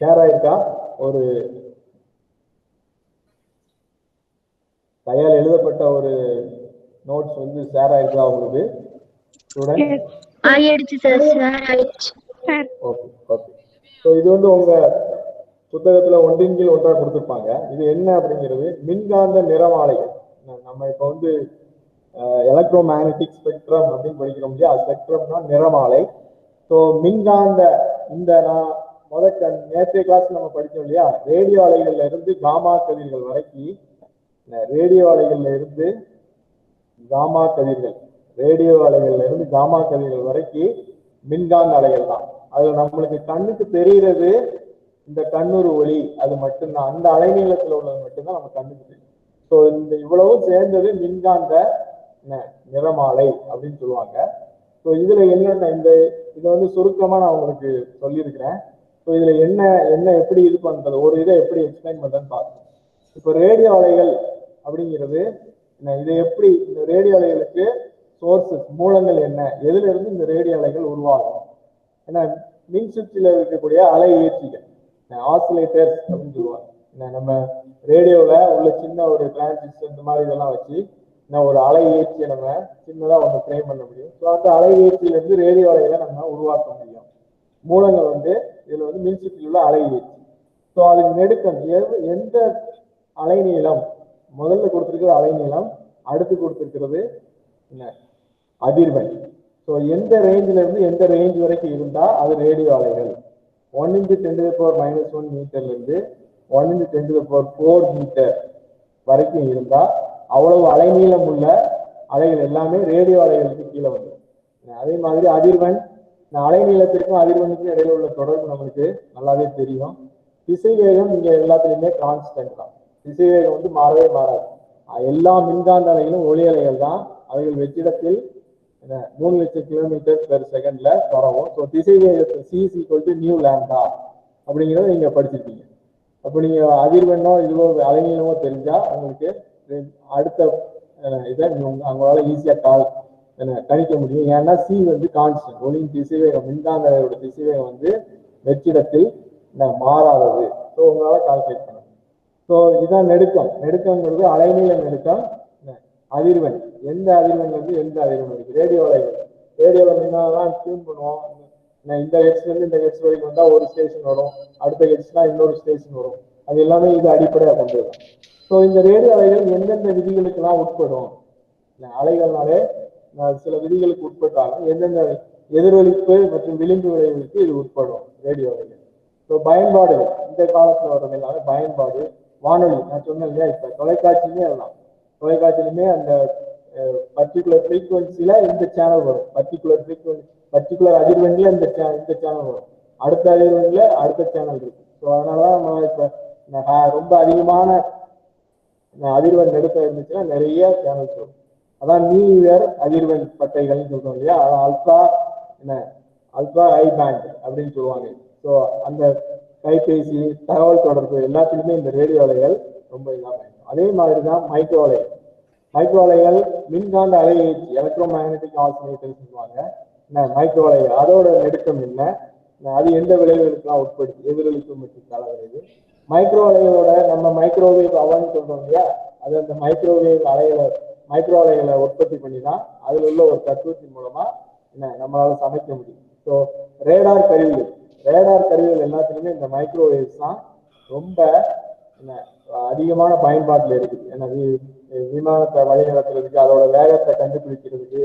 ஷேர் ஆயிருக்கா? ஒரு கையால் எழுதப்பட்ட ஒரு நோட்ஸ் வந்து ஷேர் ஆயிருக்கா உங்களுக்கு ஸ்டூடெண்ட்? ஆயிடுச்சு சார், சார் ஆயிடுச்சு சார். Okay okay. ஸோ இது வந்து உங்க புத்தகத்துல ஒன்றின் கீழ் ஒன்றா கொடுத்துருப்பாங்க. இது என்ன அப்படிங்கிறது மின்காந்த நிறமாலைகள். நம்ம இப்போ வந்து எலக்ட்ரோ மேக்னட்டிக் ஸ்பெக்ட்ரம் அப்படின்னு படிக்கிறோம் இல்லையா? ஸ்பெக்ட்ரம்னா நிறமாலை. ஸோ மின்காந்த இந்த நான் நேற்றைய கிளாஸ் நம்ம படிச்சோம் இல்லையா? ரேடியோ அலைகள்ல இருந்து காமா கதிர்கள் வரைக்கும், ரேடியோ அலைகள்ல இருந்து காமா கதிர்கள், ரேடியோ அலைகள்ல இருந்து காமா கதிர்கள் வரைக்கும் மின்காந்த அலைகள் தான். அதுல நம்மளுக்கு கண்ணுக்கு தெரிகிறது இந்த கண்ணுறு ஒளி, அது மட்டும்தான். அந்த அலைநீளத்துல உள்ளது மட்டும்தான் நம்ம கண்ணுக்கு தெரியும். ஸோ இந்த இவ்வளவு சேர்ந்தது மின்காந்த நிறமாலை அப்படின்னு சொல்லுவாங்க. ஸோ இதுல என்னென்ன இதை வந்து சுருக்கமா நான் உங்களுக்கு சொல்லியிருக்கிறேன். ஸோ இதுல என்ன என்ன எப்படி இது பண்றது, ஒரு இதை எப்படி எக்ஸ்பிளைன் பண்றதுன்னு பார்க்கணும். இப்போ ரேடியோ அலைகள் அப்படிங்கிறது இதை எப்படி, இந்த ரேடியோ அலைகளுக்கு சோர்சஸ் மூலங்கள் என்ன, எதுல இருந்து இந்த ரேடியோ அலைகள் உருவாகும்? ஏன்னா மின் சுற்றில இருக்கக்கூடிய அலை ஏற்றிகள், ஆசிலேட்டர்ஸ் அப்படின்னு சொல்லுவாங்க. நம்ம ரேடியோல உள்ள சின்ன ஒரு டிரான்சிஸ்டர் இந்த மாதிரி இதெல்லாம் வச்சு ஒரு அலை ஏற்றியை நம்ம சின்னதா ஒன்று ஃப்ரேம் பண்ண முடியும். ஸோ அந்த அலை ஏற்றியில இருந்து ரேடியோ அலைகளை நம்ம உருவாக்க முடியும். மூலங்கள் வந்து இதுல வந்து மின் சுற்றில் உள்ள அலை ஏற்றி. ஸோ அதுக்கு நெடுக்கம் எந்த அலைநீளம், முதல்ல கொடுத்திருக்கிறது அலைநீளம், அடுத்து கொடுத்திருக்கிறது அதிர்வெண். ஸோ எந்த ரேஞ்சில இருந்து எந்த ரேஞ்ச் வரைக்கும் இருந்தா அது ரேடியோ அலைகள். 1 × 10⁻⁻1 மீட்டர்ல இருந்து 1 × 10⁴ மீட்டர் வரைக்கும் இருந்தா அவ்வளவு அலைநீளம் உள்ள அலைகள் எல்லாமே ரேடியோ அலைகளுக்கு கீழே வந்துடும். அதே மாதிரி அதிர்வெண், அலைநீளத்திற்கும் அதிர்வெண்ணுக்கும் இடையில உள்ள தொடர்பு நம்மளுக்கு நல்லாவே தெரியும். திசைவேகம் இங்க எல்லாத்துலயுமே கான்ஸ்டன்ட் தான். திசைவேகம் வந்து மாறவே மாறாது. எல்லா மின்காந்த அலைகளும் ஒளி அலைகள் தான். அவைகள் வெற்றிடத்தில் 3,00,000 km/s பரவும். ஸோ திசைவேகத்தை c ν அப்படிங்கிறத நீங்க படிச்சிருக்கீங்க. அப்போ நீங்க அதிர்வெண்ணோ இதுவோ அலைநீளமோ தெரிஞ்சா உங்களுக்கு அடுத்த இதை அவங்களால ஈஸியா கணிக்க முடியும். ஏன்னா சி வந்து கான்ஸ்டன்ட், ஒளியின் திசைவேகம், மின்காந்த அலையோட திசைவேகம் வந்து வெற்றிடத்தில் மாறாதது. ஸோ உங்களால கால்குலேட் பண்ண முடியும். ஸோ இதான் நெடுக்கம். நெடுக்கங்கிறது அலைநீள நெடுக்கம். அதிர்வெண், எந்த அதிர்வெண்ல இருந்து எந்த அதிர்வெண் இருக்கு? ரேடியோ அலைகள், ரேடியோல முன்னாலாம் டியூன் பண்ணுவோம். இந்த ஹெட்ஸ்ல இருந்து இந்த ஹெட்ஸ் வரைக்கும் வந்தா ஒரு ஸ்டேஷன் வரும், அடுத்த ஹெட்ஸ்னா இன்னொரு ஸ்டேஷன் வரும். அது எல்லாமே இது அடிப்படையாக கொண்டு வரும். ஸோ இந்த ரேடியோ அலைகள் எந்தெந்த விதிகளுக்கெல்லாம் உட்படும்? அலைகள்னாலே சில விதிகளுக்கு உட்பட்டாலும் எந்தெந்த எதிரொலிப்பு மற்றும் விளிம்பு விளைவுகளுக்கு இது உட்படும் ரேடியோ அலைகள். ஸோ பயன்பாடுகள், இந்த காலத்துல வர்றது எல்லாமே பயன்பாடு. வானொலி, நான் சொன்னேன் இல்லையா, இப்ப தொலைக்காட்சியுமே எல்லாம், தொலைக்காட்சியிலுமே அந்த பர்டிகுலர் ஃப்ரீக்வன்சில இந்த சேனல் வரும், பர்டிகுலர் அதிர்வெண்ல இந்த சேனல் வரும், அடுத்த அதிர்வெண்ல அடுத்த சேனல் இருக்கு. ஸோ அதனாலதான் நம்ம இப்ப ரொம்ப அதிகமான அதிர்வெண் நெடுக்க இருந்துச்சுன்னா நிறைய சேனல்ஸ் வரும். அதான் மீவர் அதிர்வெண் பட்டைகள் சொல்றோம் இல்லையா, அல்ட்ரா ஹை பேண்ட் அப்படின்னு சொல்லுவாங்க. ஸோ அந்த கைபேசி, தகவல் தொடர்பு எல்லாத்துக்குமே இந்த ரேடியோ அலைகள் ரொம்ப இதாக பயன்படும். அதே மாதிரிதான் மைக்ரோ அலைகள். மைக்ரோ அலைகள் மின்காந்த அலை ஏற்றி, எலக்ட்ரோ மேக்னட்டிக் ஆசிலேட்டர் சொல்லுவாங்க. மைக்ரோ அலைகள் அதோட நெடுக்கம் என்ன, அது எந்த விளைவுகளுக்கெல்லாம் உட்படுத்தி, எதிரொலிப்பு மற்றும் கால விளைவு. மைக்ரோ அலைகளோட நம்ம மைக்ரோவேவ் அவன் சொல்றோம் இல்லையா, அது அந்த மைக்ரோவேவ் மைக்ரோ அலைகளை உற்பத்தி பண்ணி தான் அதுல உள்ள ஒரு தத்துவத்தின் மூலமா நம்மளால சமைக்க முடியும். ஸோ ரேடார் கருவிகள் எல்லாத்துலயுமே இந்த மைக்ரோவேவ்ஸ் தான் ரொம்ப அதிகமான பயன்பாட்டில் இருக்குது. ஏன்னா விமானத்தை வழி நடத்துறதுக்கு, அதோட வேகத்தை கண்டுபிடிக்கிறதுக்கு,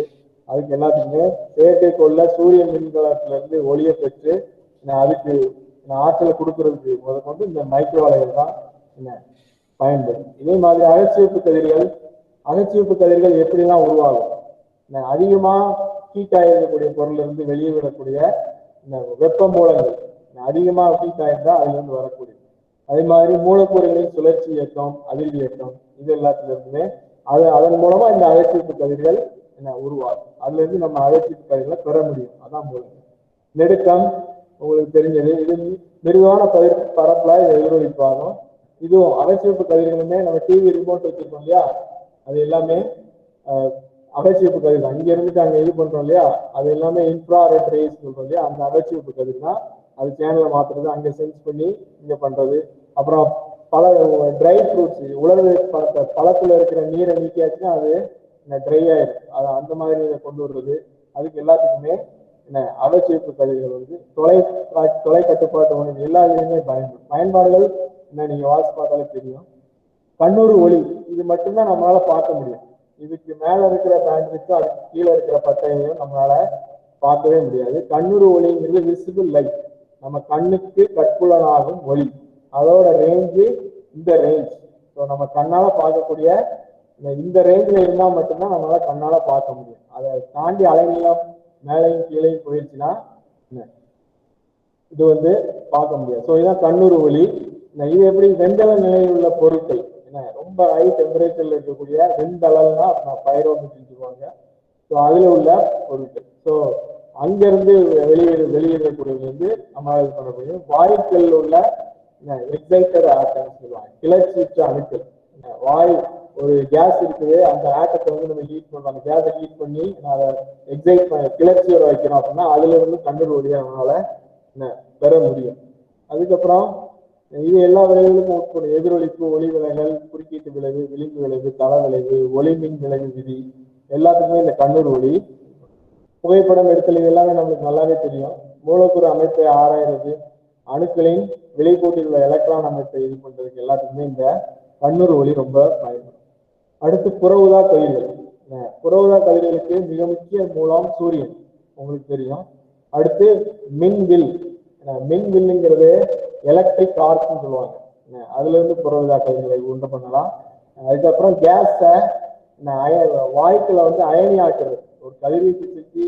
அதுக்கு எல்லாத்துக்குமே செயற்கைக்கோள்ல சூரிய மின்கலத்துல இருந்து ஒளியை பெற்று அதுக்கு ஆற்றலை கொடுக்கறதுக்கு முதற்கொண்டு இந்த மைக்ரோ அலைகள் தான் என்ன பயன்படும். இதே மாதிரி அகச்சிவப்பு கதிர்கள் எப்படிலாம் உருவாகும்? அதிகமா ஹீட் ஆகிருக்கக்கூடிய பொருள் இருந்து வெளியே விடக்கூடிய இந்த வெப்ப மூலங்கள் அதிகமா ஹீட் ஆயிருந்தா அதுல இருந்து வரக்கூடிய, அதே மாதிரி மூலக்கூறுகளின் சுழற்சி இயக்கம், அதிர்வு இயக்கம், இது எல்லாத்துல இருந்துமே அதன் மூலமா இந்த அகச்சிவப்பு கதிர்கள் என்ன உருவாகும். அதுல இருந்து நம்ம அகச்சிவப்பு கதிர்களை பெற முடியும். அதான் மூலம். நெடுக்கம் உங்களுக்கு தெரிஞ்சது. இது மிருதுவான பரப்புல எதிரொலிப்பாகும். இதுவும் அகச்சிவப்பு கதிர்களுமே நம்ம டிவி ரிமோட் வச்சிருக்கோம் இல்லையா, அது எல்லாமே அகச்சிவப்பு கதிர். அங்க இருந்துட்டு அங்க இது பண்றோம் இல்லையா, அது எல்லாமே இன்ஃப்ராரெட் ரேஸ் சொல்றோம் இல்லையா, அந்த அகச்சிவப்பு கதிர் தான். அது சேனலை மாத்துறது, அங்க சென்ஸ் பண்ணி இங்க பண்றது. அப்புறம் பல ட்ரை ஃப்ரூட்ஸ், உலர்வு பழத்துல இருக்கிற நீரை நீக்கியாச்சுன்னா அது ட்ரை ஆயிடும். அது அந்த மாதிரி கொண்டு வர்றது. அதுக்கு எல்லாத்துக்குமே என்ன அகச்சிவப்பு கதிர்கள் வந்து தொலை கட்டுப்பாட்டு உணவு எல்லா இதுலையுமே பயன்பாடுகள் என்ன நீங்க வாசி பார்த்தாலே தெரியும். கண்ணூறு ஒளி, இது மட்டும்தான் நம்மளால பார்க்க முடியும். இதுக்கு மேல இருக்கிற பேண்ட்விட்டும் அதுக்கு கீழே இருக்கிற பட்டையையும் நம்மளால பார்க்கவே முடியாது. கண்ணூறு ஒளிங்கிறது விசிபிள் லைட், நம்ம கண்ணுக்கு கட்புலனாகும் ஒளி. அதோட ரேஞ்சு இந்த ரேஞ்ச். ஸோ நம்ம கண்ணால பார்க்கக்கூடிய இந்த ரேஞ்சில் இருந்தால் மட்டும்தான் நம்மளால கண்ணால பார்க்க முடியும். அதை தாண்டி அலைநீளம் மேலையும் கீழையும் போயிடுச்சுன்னா இது வந்து பார்க்க முடியாது. ஸோ இதுதான் கண்ணூறு ஒளி. இது எப்படி வெண்கல நிலையில் உள்ள பொருட்கள் ரொம்ப ஹை டெம்பரேச்சர்ல இருக்கக்கூடிய வெண்தளம்னா பைரோமீட்டர் சொல்லுவாங்க. ஸோ அதுல உள்ள பொருட்கள். ஸோ அங்கிருந்து வெளியேறக்கூடியது வந்து நம்மளால இது பண்ண முடியும். வாயுக்கள் உள்ள எக்ஸைட்டட் ஆட்டம்ஸ் சொல்லுவாங்க, கிளர்ச்சியுற்ற அணுக்கள். வாயு ஒரு கேஸ் இருக்குது, அந்த ஆட்டத்தை வந்து நம்ம ஹீட் பண்றோம். அந்த கேஸை ஹீட் பண்ணி அதை எக்ஸைட் கிளர்ச்சியோட வைக்கிறோம் அப்படின்னா அதுல இருந்து கண்ணூர் ஒளியை நம்மளால பெற முடியும். அதுக்கப்புறம் இது எல்லா விளைவுகளுக்கும் உட்படும். எதிரொலிப்பு, ஒளி விலகல், குறுக்கீட்டு விளைவு, விளிம்பு விளைவு, தள விளைவு, ஒளிமின் விளைவு விதி எல்லாத்துக்குமே இந்த கண்ணூர் ஒளி. புகைப்படம் எடுத்தல், இது எல்லாமே நம்மளுக்கு நல்லாவே தெரியும். மூலக்கூறு அமைப்பை ஆராய்றது, அணுக்களின் விளைபோட்டில் உள்ள எலக்ட்ரான் அமைப்பை இது பண்றதுக்கு எல்லாத்துக்குமே இந்த கண்ணூர் ஒளி ரொம்ப பயன்படும். அடுத்து புறஊதா கதிர்கள். புறஊதா கதிர்களுக்கு மிக முக்கிய மூலம் சூரியன், உங்களுக்கு தெரியும். அடுத்து மின்வில். மின்வில்லுங்கிறது எலக்ட்ரிக் ஆர்க்னு சொல்லுவாங்க. அதுல இருந்து புறஊதா கதிர்களை உண்டு பண்ணலாம். அதுக்கப்புறம் கேஸை வாயுக்களை வந்து அயனி ஆக்குறது. ஒரு கதிர்வீச்சு சுற்றி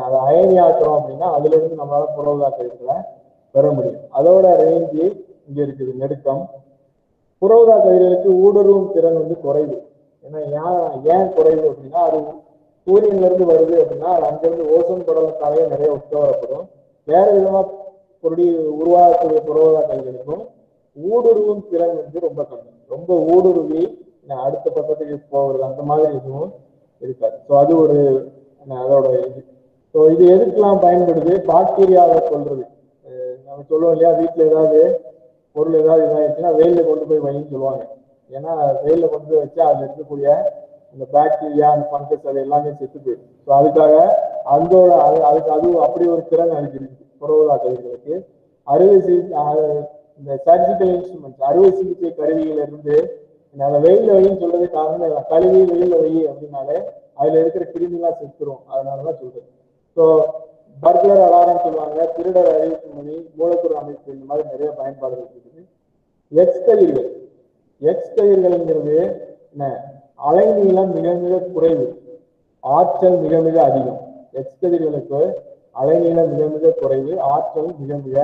அதை அயனி ஆக்குறோம் அப்படின்னா அதுல இருந்து நம்மளால புறஊதா கதிர்களை பெற முடியும். அதோட ரேஞ்சு இங்க இருக்குது, நெடுக்கம். புறஊதா கதிர்களுக்கு ஊடுருவும் திறன் வந்து குறைவு. ஏன்னா ஏன் குறைவு அப்படின்னா, அது சூரியன்ல இருந்து வருது அப்படின்னா அது அங்கிருந்து ஓசோன் படலத்தாலேயே நிறைய உட்கவரப்படும். வேற விதமா உருவாகக்கூடிய புறஊதா கதிர்களுக்கும் ஊடுருவும் திறன் வந்து ரொம்ப கம்மி. ரொம்ப ஊடுருவி அடுத்த பக்கத்துக்கு போகிறது அந்த மாதிரி எதுவும் இருக்காது. ஸோ அது ஒரு அதோட இது. ஸோ இது எதுக்கெல்லாம் பயன்படுது? பாக்டீரியாவை கொல்றது. நம்ம சொல்லுவோம் இல்லையா, வீட்டில் ஏதாவது பொருள் ஏதாவது இதாகிடுச்சுன்னா வெயிலில் கொண்டு போய் வைன்னு சொல்லுவாங்க. ஏன்னா வெயிலில் கொண்டு போய் வச்சா அதில் இருக்கக்கூடிய இந்த பாக்டீரியா, அந்த ஃபங்கஸ், அது எல்லாமே செத்து போயிடும். ஸோ அதுக்காக அதுக்கு அதுவும் அப்படி ஒரு திறன் அதுக்கு இருக்குது புறஊதா கதிர்களுக்கு. இந்த சர்ஜிக்கல் இன்ஸ்ட்ருமெண்ட்ஸ், அறுவை சிகிச்சை கருவிகள் இருந்து அதை வெயில வைன்னு சொல்றது காரணம், கழுவி வெயில வை அப்படின்னாலே அதுல இருக்கிற கிருமிலாம் செத்துரும். அதனாலதான் சொல்றது. ஸோ பர்குலர் அலாரம் சொல்லுவாங்க, திருடர் அறிவிப்பு மணி, மூலக்கூறு அமைப்பு, இந்த மாதிரி நிறைய பயன்பாடுகள் இருக்குது. எக்ஸ் கதிர்கள்ங்கிறது அலைநீளம் மிக மிக குறைவு, ஆற்றல் மிக மிக அதிகம். எக்ஸ் கதிர்களுக்கு அலைநீளம் மிக மிக குறைவு, ஆற்றல் மிக மிக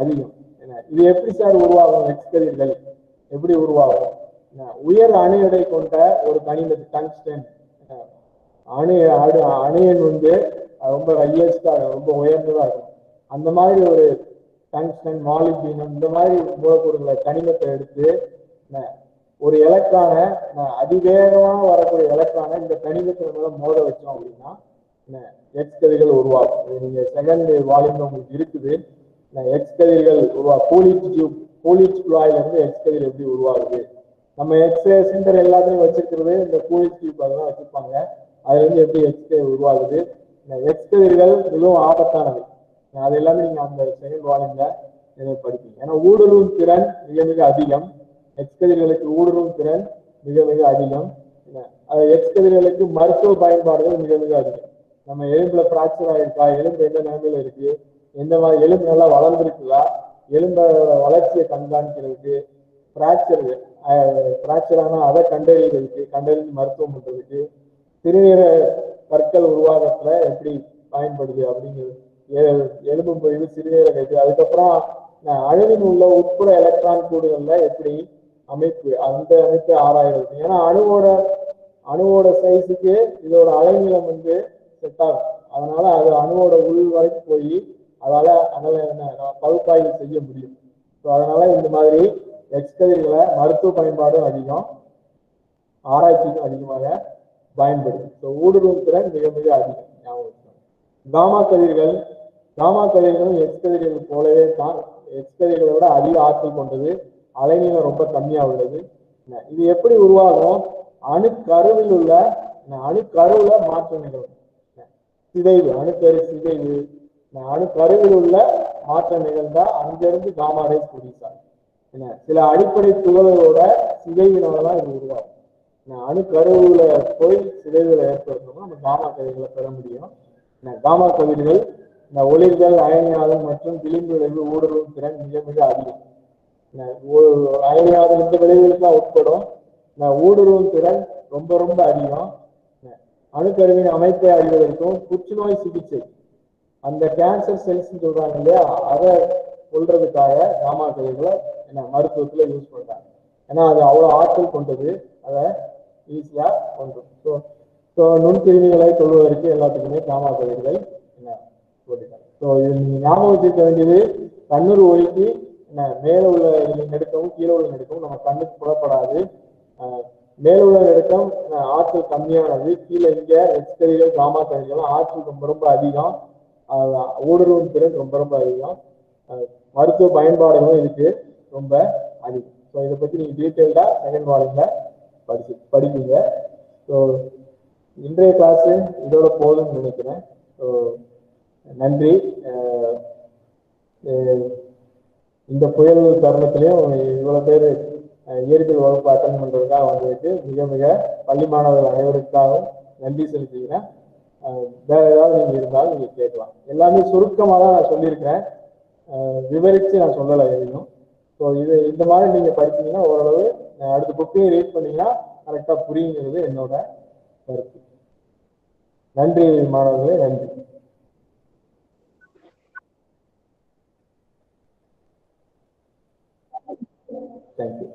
அதிகம். இது எப்படி சார் உருவாகும்? எக்ஸ் கதிர்கள் எப்படி உருவாகும்? உயர் அணு எடை கொண்ட ஒரு கனிமத்து டங்ஸ்டன் அணியன் வந்து ரொம்ப ஹையஸ்டா ரொம்ப உயர்ந்ததா இருக்கும். அந்த மாதிரி ஒரு டங்ஸ்டன், மாலிப்டினம், இந்த மாதிரி மூலக்கூறுகளை கனிமத்தை எடுத்து ஒரு எலக்ட்ரானை அதிவேகமாக வரக்கூடிய எலக்ட்ரானை இந்த கனிமத்தின் மேல மோத வச்சோம் அப்படின்னா எக்ஸ் கதிர்கள் உருவாகும். நீங்க செகண்ட் வால்யூம்ல உங்களுக்கு இருக்குது. எக்ஸ் கதிர்கள் கூலிச் குழாயில இருந்து எக்ஸ் கதிர் எப்படி உருவாகுது? நம்ம எக்ஸ்ரே சென்டர் எல்லாத்தையும் வச்சிருக்கிறது இந்த கூலிச் டியூப் அதெல்லாம் வச்சிருப்பாங்க. அதுல இருந்து எப்படி எக்ஸ்ரே உருவாகுது? எக்ஸ் கதிர்கள் மிகவும் ஆபத்தானது. அது எல்லாமே நீங்க அந்த செகண்ட் வால்யூம்ல படிப்பீங்க. ஏன்னா ஊடுருவும் திறன் மிக மிக அதிகம். எக்ஸ் கதிர்களுக்கு ஊடுருவும் திறன் மிக மிக அதிகம். எக்ஸ் கதிர்களுக்கு மருத்துவ பயன்பாடுகள் மிக மிக அதிகம். நம்ம எலும்புல பிராக்சர் ஆயிருக்கா, எலும்பு எந்த நிலைமையில இருக்கு, எந்த மாதிரி எலும்பு நல்லா வளர்ந்துருக்குதா, எலும்போட வளர்ச்சியை கண்காணிக்கிறதுக்கு, ஃப்ராக்சரான அதை கண்டறிஞ்சு மருத்துவம் பண்றதுக்கு, சிறுநீர கற்கள் உருவாக்கத்துல எப்படி பயன்படுது அப்படிங்கிறது, எலும்பு முறிவு, சிறுநீரகத்து, அதுக்கப்புறம் அணுவின் உள்ள உட்புற எலக்ட்ரான் கூடுகள்ல எப்படி அந்த அமைப்பு ஆராய்றது. ஏன்னா அணுவோட சைஸுக்கு இதோட அலைநீளம் செட் ஆகும். அதனால அது அணுவோட உள் வரைக்கும் போய் பகுப்பாய்வு செய்ய முடியும். அதனால இந்த மாதிரி எக்ஸ்கதிர்களை மருத்துவ பயன்பாடும் அதிகம், ஆராய்ச்சிக்கும் அதிகமாக பயன்படுது. ஊடுருவும் திறன் மிக மிக அதிகம். காமா கதிர்களும் எக்ஸ்கதிர்கள் போலவே தான், எக்ஸ்கதிர்களை விட அதிக ஆற்றல் கொண்டது, அலைநீளம் ரொம்ப கம்மியா உள்ளது. இது எப்படி உருவாகும்? அணுக்கருவுல மாற்றம் நிகழும். சிதைவு, அணுக்கருவில் உள்ள மாற்றம் நிகழ்ந்தா அங்கிருந்து காமா ரேஸ் ப்ரொடியூஸ் ஆகும். சில அடிப்படை துகள்களோட சிதைவினாலதான் இது உருவாகும். அணுக்கருவுல போய் சிதைவுகளை ஏற்படுத்தணும், நம்ம காமா கதிர்களை பெற முடியும். காமா கதிர்கள் ஒளிர்கள், அயனியாதல் மற்றும் விளிம்பு விளைவு ஊடுருவும் திறன் மிக மிக அதிகம். அயனியாதல் இந்த விளைவுகளுக்கு உட்படும். ஊடுருவும் திறன் ரொம்ப ரொம்ப அதிகம். அணுக்கருவின் அமைப்பை அறிவதற்கும், புற்றுநோய் சிகிச்சை, அந்த கேன்சர் செல்ஸ் சொல்றாங்க இல்லையா, அதை கொள்றதுக்காக காமா கதிர்களை மருத்துவத்துல யூஸ் பண்றாங்க. ஏன்னா அது அவ்வளவு ஆற்றல் கொண்டது, அதை ஈஸியா கொண்டு. நுண்கிருமிகளை கொள்வதற்கு எல்லாத்துக்குமே காமா கதிர்கள் ஞாபகம் வச்சிருக்க வேண்டியது, கண்ணூர் ஒளிக்கு மேல உள்ள நெடுக்கவும் கீழே உள்ள நெடுக்கவும் நம்ம கண்ணுக்கு புலப்படாது. மேல உள்ள நெடுக்கம் ஆற்றல் கம்மியானது, கீழே இங்க எக்ஸ்கதிர்கள், காமா கதிர்கள் ஆற்றல் ரொம்ப ரொம்ப அதிகம், ஊடுருவும் திறன் ரொம்ப ரொம்ப அதிகம், மருத்துவ பயன்பாடுகளும் இதுக்கு ரொம்ப அதிகம். இதை பத்தி நீங்க டீட்டெயில்டா செகண்ட் வால்யூம்ல படிப்பீங்க. இன்றைய கிளாஸ் இதோட போதும்னு நினைக்கிறேன். நன்றி. இந்த புயல் தருணத்திலையும் இவ்வளவு பேர் இயற்பியல் வகுப்பு அட்டன் பண்றதுக்காக வந்ததுக்கு மிக மிக பள்ளி மாணவர்கள் அனைவருக்காகவும் நன்றி செலுத்துகிறேன். வேற ஏதாவது நீங்க இருந்தாலும் நீங்க கேட்கலாம். எல்லாமே சுருக்கமாக தான் நான் சொல்லியிருக்கிறேன், விவரிச்சு நான் சொல்லலை எதையும். இது இந்த மாதிரி நீங்க படிச்சீங்கன்னா ஓரளவு அடுத்த புக்கையும் ரீட் பண்ணீங்கன்னா கரெக்டா புரியுங்கிறது என்னோட கருத்து. நன்றி மாணவர்களே, நன்றி. Thank you.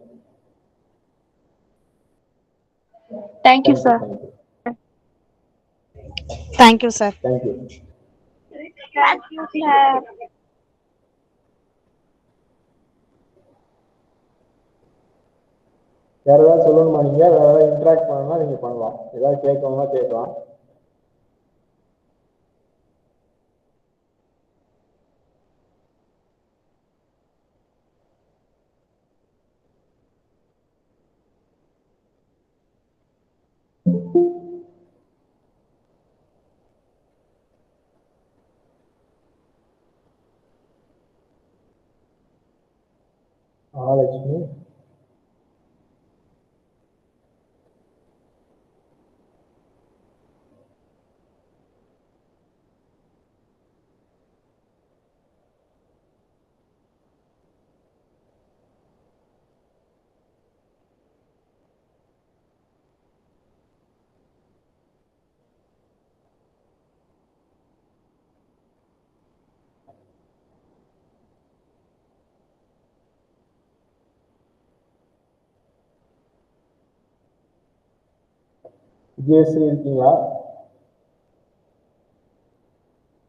Thank you, sir. Thank you, sir. Thank you. Thank you, sir. வேற ஏதாவது சொல்லணுமா? நீங்க வேற ஏதாவது இன்டராக்ட் பண்ணணும்னா நீங்க பண்ணலாம், ஏதாவது கேட்கணும்னா கேட்கலாம். மகாலட்சுமி, விஜயஸ்ரீ இருக்கீங்களா?